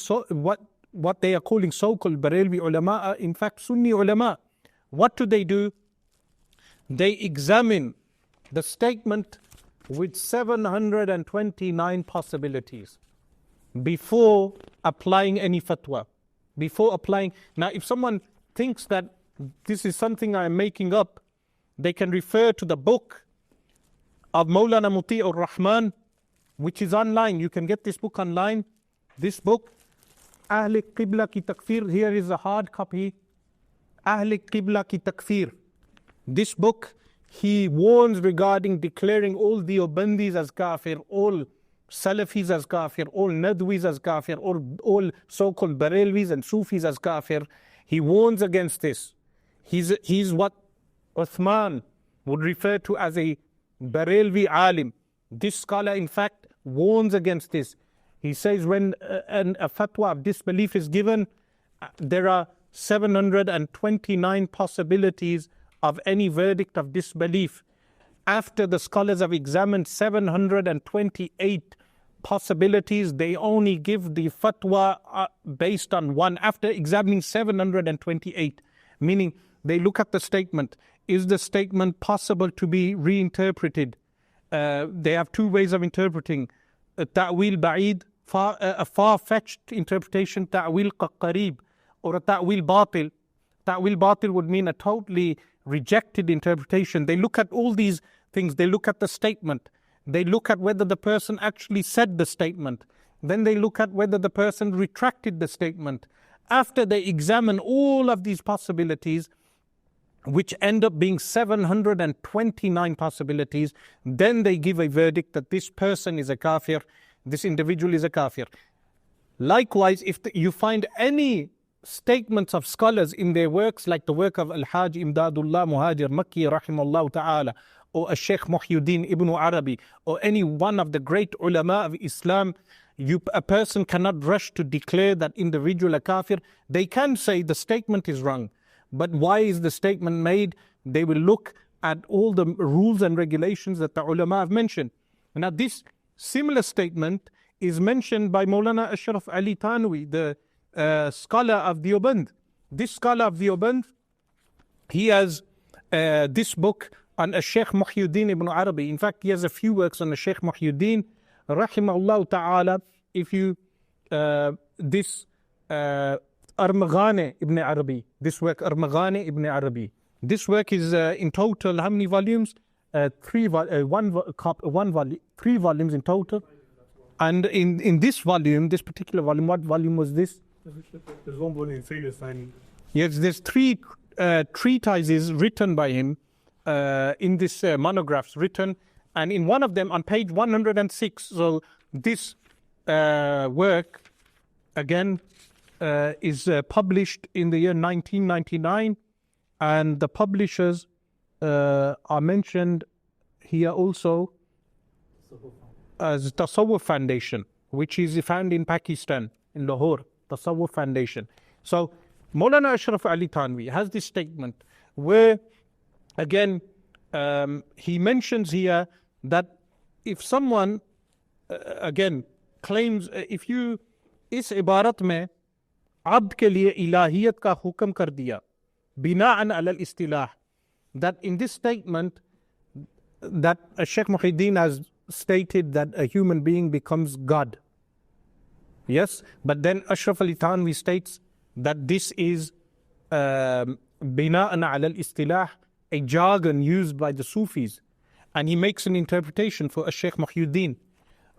what they are calling so-called Barelvi ulama are in fact Sunni ulama. What do? They examine the statement with 729 possibilities before applying any fatwa. Now if someone thinks that this is something I am making up, they can refer to the book of Maulana Muti'ur Rahman, which is online. You can get this book online. This book, Ahl Qibla Ki Takfir, here is a hard copy. Ahl Qibla Ki Takfir. This book, he warns regarding declaring all Deobandis as kafir, all Salafis as kafir, all Nadwis as kafir, all so-called Barelvis and Sufis as kafir. He warns against this. He's what Uthman would refer to as a Barelvi alim. This scholar in fact warns against this. He says when a fatwa of disbelief is given, there are 729 possibilities of any verdict of disbelief. After the scholars have examined 728 possibilities, they only give the fatwa based on one after examining 728, meaning they look at the statement. Is the statement possible to be reinterpreted? They have two ways of interpreting. Ta'wil ba'id, a far-fetched interpretation, ta'wil qarib, or a ta'wil batil. Ta'wil batil would mean a totally rejected interpretation. They look at all these things. They look at the statement. They look at whether the person actually said the statement. Then they look at whether the person retracted the statement. After they examine all of these possibilities, which end up being 729 possibilities, then they give a verdict that this person is a kafir, this individual is a kafir. Likewise, if you find any statements of scholars in their works, like the work of Al-Hajj Imdadullah Muhajir Makki rahimahullah ta'ala, or a Shaykh Muhyiddin Ibn Arabi, or any one of the great ulama of Islam, a person cannot rush to declare that individual a kafir. They can say the statement is wrong, but why is the statement made? They will look at all the rules and regulations that the ulama have mentioned. Now this similar statement is mentioned by Maulana Ashraf Ali Thanwi, the scholar of Deoband. This scholar of Deoband, he has this book on a Shaykh Muhyiddin Ibn Arabi. In fact, he has a few works on a Shaykh Muhyiddin rahimahullah ta'ala. If you this Armaghane Ibn Arabi, this work Armaghane Ibn Arabi, this work is in total how many volumes? Three volumes in total. And in this volume, this particular volume, what volume was this? There's one volume in Sayyid. Yes, there's three treatises written by him in this monographs written, and in one of them on page 106. So this work again is published in the year 1999, and the publishers are mentioned here also as Tasawwuf Foundation, which is found in Pakistan, in Lahore, Tasawwuf Foundation. So Maulana Ashraf Ali Thanwi has this statement where, again, he mentions here that if someone, again, claims, if you इस इबारत में अब्द के लिए इलाहियत का हुक्म कर दिया बिनाअन अलल इस्तिलाह, that in this statement that Shaykh Muhyiddin has stated that a human being becomes God. Yes, but then Ashraf Ali Thanwi states that this is bina'an ala al-istilah, a jargon used by the Sufis, and he makes an interpretation for a Shaykh Muhyiddin.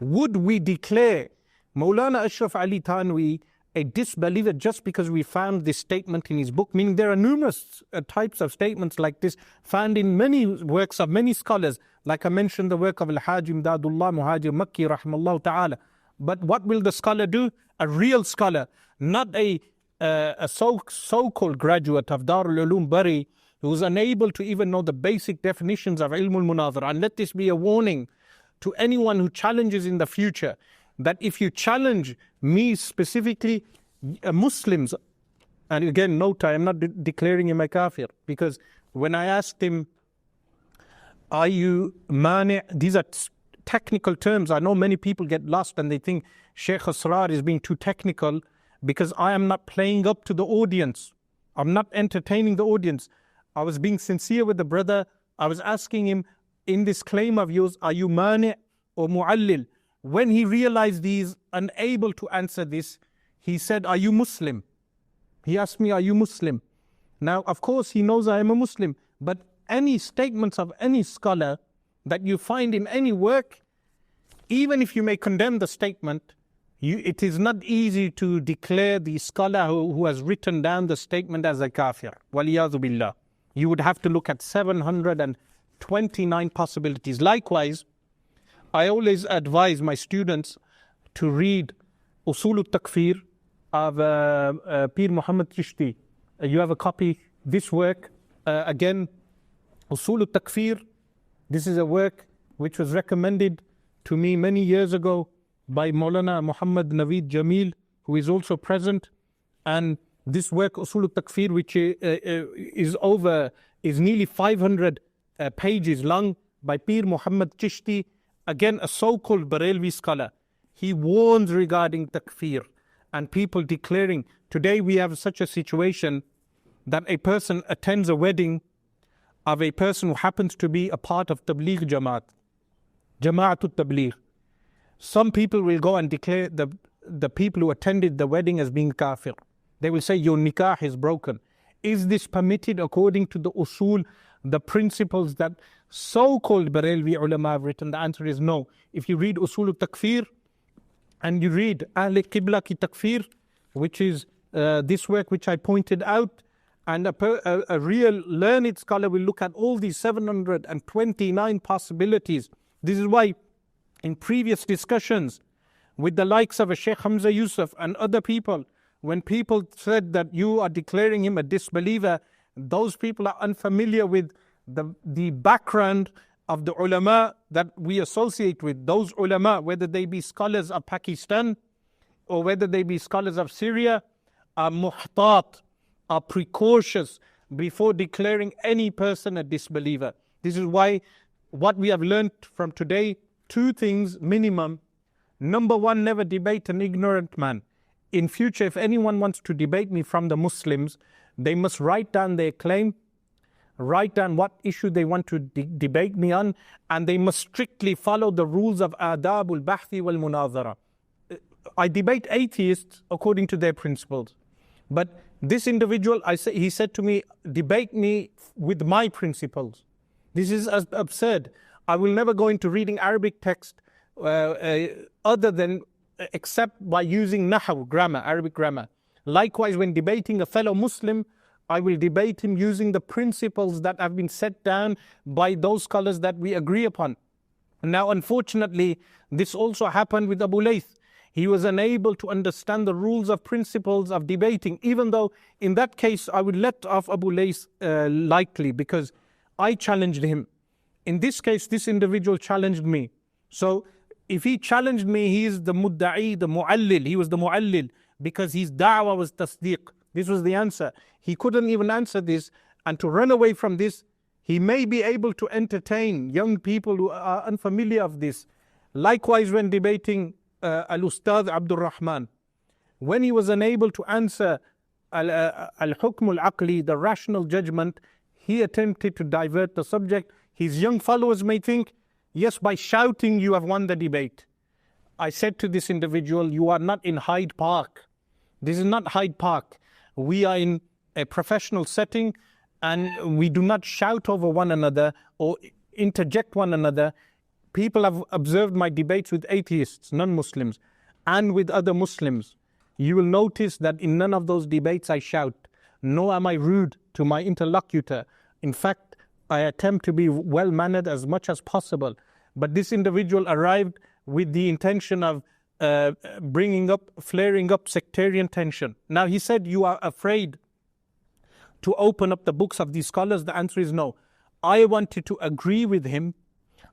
Would we declare Maulana Ashraf Ali Thanwi a disbeliever just because we found this statement in his book? Meaning there are numerous types of statements like this found in many works of many scholars. Like I mentioned, the work of Al-Hajj Imdadullah Muhajir Makki rahimahullah ta'ala. But what will the scholar do? A real scholar, not a so-called graduate of Darul Uloom Bari, who is unable to even know the basic definitions of Ilmul Munazara. And let this be a warning to anyone who challenges in the future, that if you challenge me specifically, Muslims, and again, note, I am not declaring him a kafir, because when I asked him, are you mani', these are technical terms. I know many people get lost and they think Shaykh Asrar is being too technical, because I am not playing up to the audience. I'm not entertaining the audience. I was being sincere with the brother. I was asking him, in this claim of yours, are you mani' or mu'allil? When he realized he is unable to answer this, he said, are you Muslim? He asked me, are you Muslim? Now, of course, he knows I am a Muslim, but any statements of any scholar that you find in any work, even if you may condemn the statement, it is not easy to declare the scholar who has written down the statement as a kafir. Waliyadu billah. You would have to look at 729 possibilities. Likewise, I always advise my students to read Usul al-Takfir of Pir Muhammad Chishti. You have a copy. This work, again, Usul al-Takfir, this is a work which was recommended to me many years ago by Maulana Muhammad Naveed Jamil, who is also present. And this work, Usul al-Takfir, which is nearly 500 pages long, by Pir Muhammad Chishti, again a so-called Barelvi scholar. He warns regarding takfir and people declaring. Today we have such a situation that a person attends a wedding of a person who happens to be a part of Tabligh Jamaat, Jamaatul Tabligh. Some people will go and declare the people who attended the wedding as being kafir. They will say your nikah is broken. Is this permitted according to the usul, the principles that so-called Barelvi ulama have written? The answer is no. If you read Usul al-Takfir and you read Ahl Qibla ki Takfir, which is this work which I pointed out, and a real learned scholar will look at all these 729 possibilities. This is why in previous discussions with the likes of a Sheikh Hamza Yusuf and other people, when people said that you are declaring him a disbeliever, those people are unfamiliar with the background of the ulama that we associate with. Those ulama, whether they be scholars of Pakistan or whether they be scholars of Syria, are muhtat, are precautious before declaring any person a disbeliever. This is why what we have learned from today, two things minimum. Number one, never debate an ignorant man. In future, if anyone wants to debate me from the Muslims, they must write down their claim, write down what issue they want to debate me on, and they must strictly follow the rules of adabul bahthi wal munazara. I debate atheists according to their principles. But this individual, he said to me, debate me with my principles. This is absurd. I will never go into reading Arabic text other than except by using nahw, grammar, Arabic grammar. Likewise, when debating a fellow Muslim, I will debate him using the principles that have been set down by those scholars that we agree upon. Now, unfortunately, this also happened with Abu Layth. He was unable to understand the rules of principles of debating, even though in that case I would let off Abu Layth lightly because I challenged him. In this case, this individual challenged me. So if he challenged me, he is the mudda'i, the mu'allil. He was the mu'allil because his da'wah was tasdeeq. This was the answer. He couldn't even answer this, and to run away from this, he may be able to entertain young people who are unfamiliar of this. Likewise, when debating Al-Ustad Abdul Rahman, when he was unable to answer Al-Hukm Al-Aqli, the rational judgment, he attempted to divert the subject. His young followers may think, yes, by shouting you have won the debate. I said to this individual, you are not in Hyde Park. This is not Hyde Park. We are in a professional setting and we do not shout over one another or interject one another. People have observed my debates with atheists, non-Muslims, and with other Muslims. You will notice that in none of those debates I shout, nor am I rude to my interlocutor. In fact, I attempt to be well-mannered as much as possible. But this individual arrived with the intention of flaring up sectarian tension. Now he said, you are afraid to open up the books of these scholars. The answer is no. I wanted to agree with him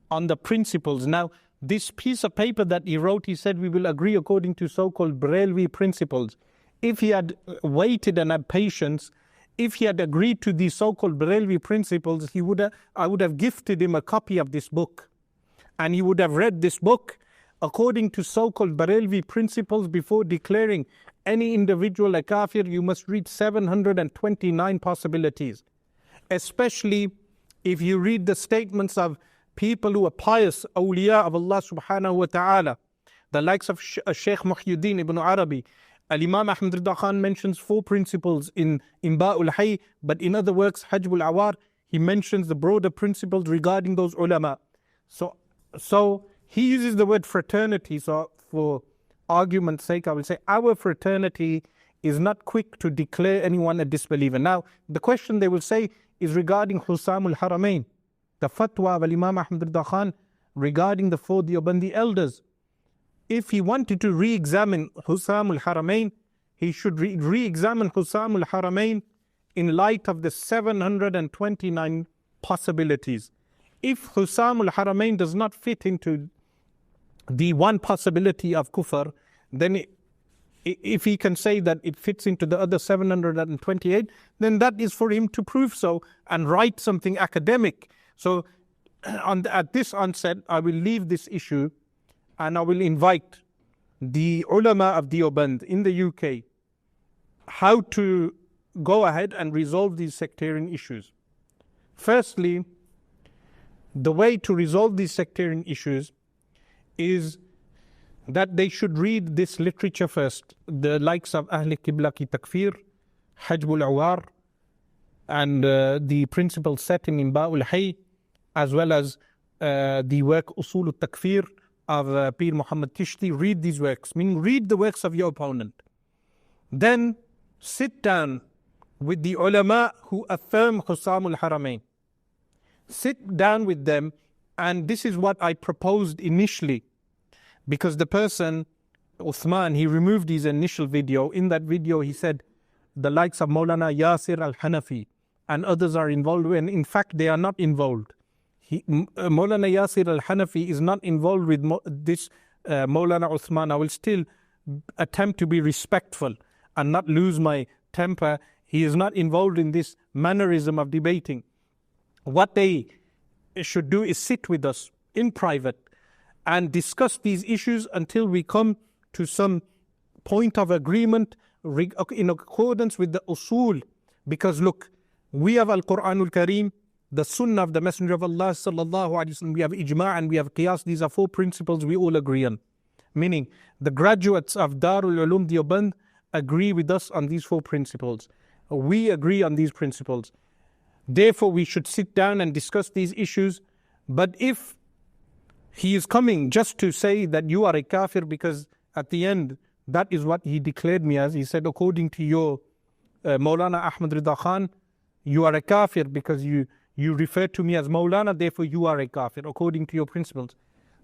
on the principles. Now, this piece of paper that he wrote, he said, we will agree according to so-called Barelvi principles. If he had waited and had patience, if he had agreed to these so-called Barelvi principles, I would have gifted him a copy of this book. And he would have read this book according to so-called Barelvi principles. Before declaring any individual a kafir, you must read 729 possibilities. Especially if you read the statements of people who are pious, awliya of Allah subhanahu wa ta'ala, the likes of Shaykh Muhyiddin ibn Arabi. Al-Imam Ahmad Rida Khan mentions 4 principles in Ba'ul Hayy, but in other works, Hajbul Awar, he mentions the broader principles regarding those ulama. So he uses the word fraternity. So for argument's sake, I will say our fraternity is not quick to declare anyone a disbeliever. Now, the question they will say is regarding Husamul Haramain, the fatwa of Imam Ahmad Rida Khan regarding the 4 Deobandi elders. If he wanted to re-examine Husamul Haramain, he should re-examine Husamul Haramain in light of the 729 possibilities. If Husamul Haramain does not fit into the one possibility of kufr, then if he can say that it fits into the other 728, then that is for him to prove so and write something academic. So at this onset, I will leave this issue and I will invite the ulama of Deoband in the UK how to go ahead and resolve these sectarian issues. Firstly, the way to resolve these sectarian issues is that they should read this literature first, the likes of Ahl Qibla ki Takfir, Hajbul Awar, and the principles set in Imba'ul Hay, as well as the work Usul al-Takfir of Pir Muhammad Tishti. Read these works, meaning read the works of your opponent. Then sit down with the ulama who affirm Husamul Haramain. Sit down with them, and this is what I proposed initially, because the person, Usman, he removed his initial video. In that video, he said the likes of Maulana Yasir al-Hanafi and others are involved, and in fact, they are not involved. Maulana Yasir al-Hanafi is not involved with this Maulana Usman. I will still attempt to be respectful and not lose my temper. He is not involved in this mannerism of debating. What they should do is sit with us in private and discuss these issues until we come to some point of agreement in accordance with the usul. Because look, we have Al-Quranul Kareem, the Sunnah of the Messenger of Allah sallallahu alaihi wasallam, we have Ijma' and we have Qiyas. These are 4 principles we all agree on. Meaning, the graduates of Darul Ulum Deoband agree with us on these 4 principles. We agree on these principles. Therefore, we should sit down and discuss these issues. But if he is coming just to say that you are a kafir, because at the end, that is what he declared me as. He said, according to your Maulana Ahmad Rida Khan, you are a kafir because you refer to me as Maulana, therefore you are a kafir, according to your principles.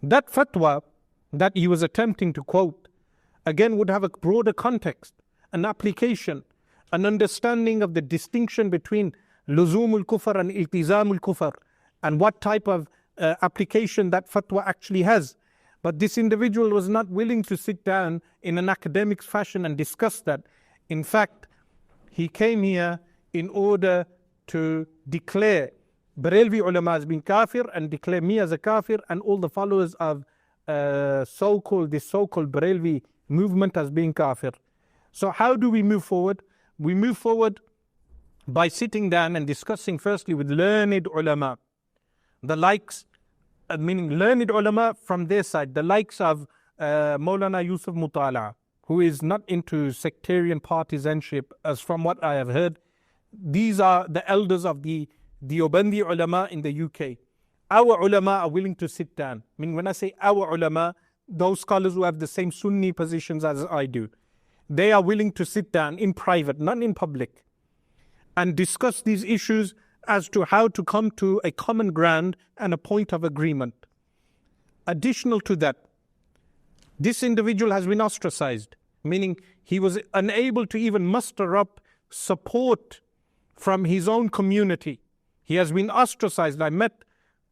That fatwa that he was attempting to quote, again, would have a broader context, an application, an understanding of the distinction between luzumul kufr and iltizamul kufr, and what type of application that fatwa actually has. But this individual was not willing to sit down in an academic fashion and discuss that. In fact, he came here in order to declare Barelvi ulama as being kafir and declare me as a kafir and all the followers of this so-called Barelvi movement as being kafir. So how do we move forward? We move forward by sitting down and discussing firstly with learned ulama, the likes, meaning learned ulama from their side, the likes of Maulana Yusuf Mutala, who is not into sectarian partisanship, as from what I have heard. These are the elders of the Deobandi ulama in the UK. Our ulama are willing to sit down. I mean, when I say our ulama, those scholars who have the same Sunni positions as I do, they are willing to sit down in private, not in public, and discuss these issues as to how to come to a common ground and a point of agreement. Additional to that, this individual has been ostracized, meaning he was unable to even muster up support from his own community. He has been ostracized. I met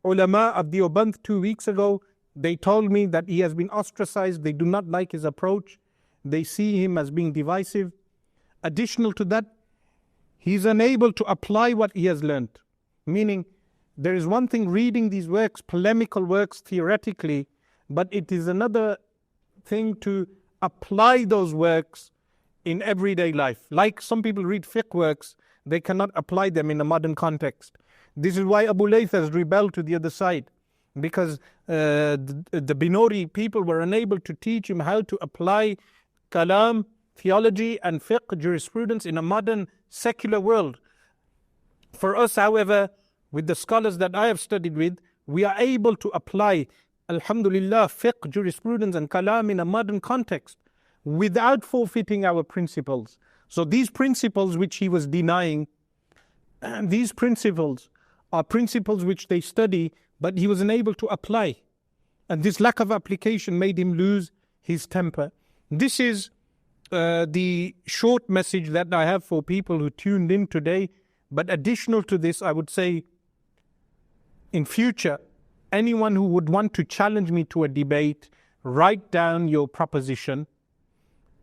ulama of Deoband 2 weeks ago. They told me that he has been ostracized. They do not like his approach. They see him as being divisive. Additional to that, he's unable to apply what he has learned. Meaning, there is one thing reading these works, polemical works theoretically, but it is another thing to apply those works in everyday life. Like some people read fiqh works, they cannot apply them in a modern context. This is why Abu Layth has rebelled to the other side, because the Binori people were unable to teach him how to apply kalam, theology and fiqh jurisprudence in a modern secular world. For us, however, with the scholars that I have studied with, we are able to apply, alhamdulillah, fiqh, jurisprudence and kalam in a modern context without forfeiting our principles. So these principles which he was denying, these principles are principles which they study, but he was unable to apply. And this lack of application made him lose his temper. This is the short message that I have for people who tuned in today. But additional to this, I would say, in future, anyone who would want to challenge me to a debate, write down your proposition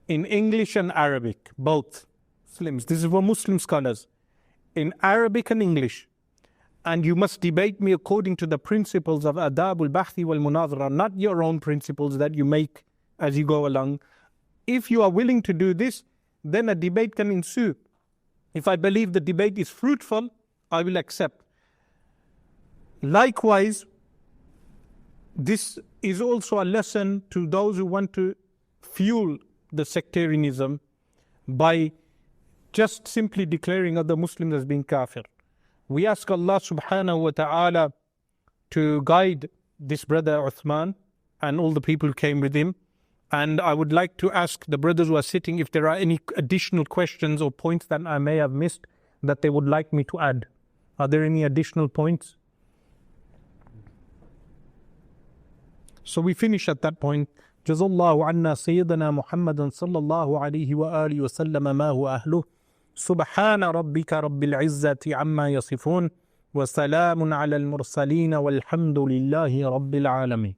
in English and Arabic, both. Muslims, this is for Muslim scholars, in Arabic and English. And you must debate me according to the principles of adab al-bahthi wal-munazara, not your own principles that you make as you go along. If you are willing to do this, then a debate can ensue. If I believe the debate is fruitful, I will accept. Likewise, this is also a lesson to those who want to fuel the sectarianism by just simply declaring other Muslims as being kafir. We ask Allah subhanahu wa ta'ala to guide this brother Uthman and all the people who came with him. And I would like to ask the brothers who are sitting if there are any additional questions or points that I may have missed that they would like me to add. Are there any additional points? So we finish at that point. Jazallahu anna Sayyidina Muhammadan sallallahu alayhi wa alihi wa sallam ma huwa ahluh. Subhana rabbika rabbil izzati amma yasifun. Wa salamun ala al-mursaleen walhamdulillahi rabbil alameen.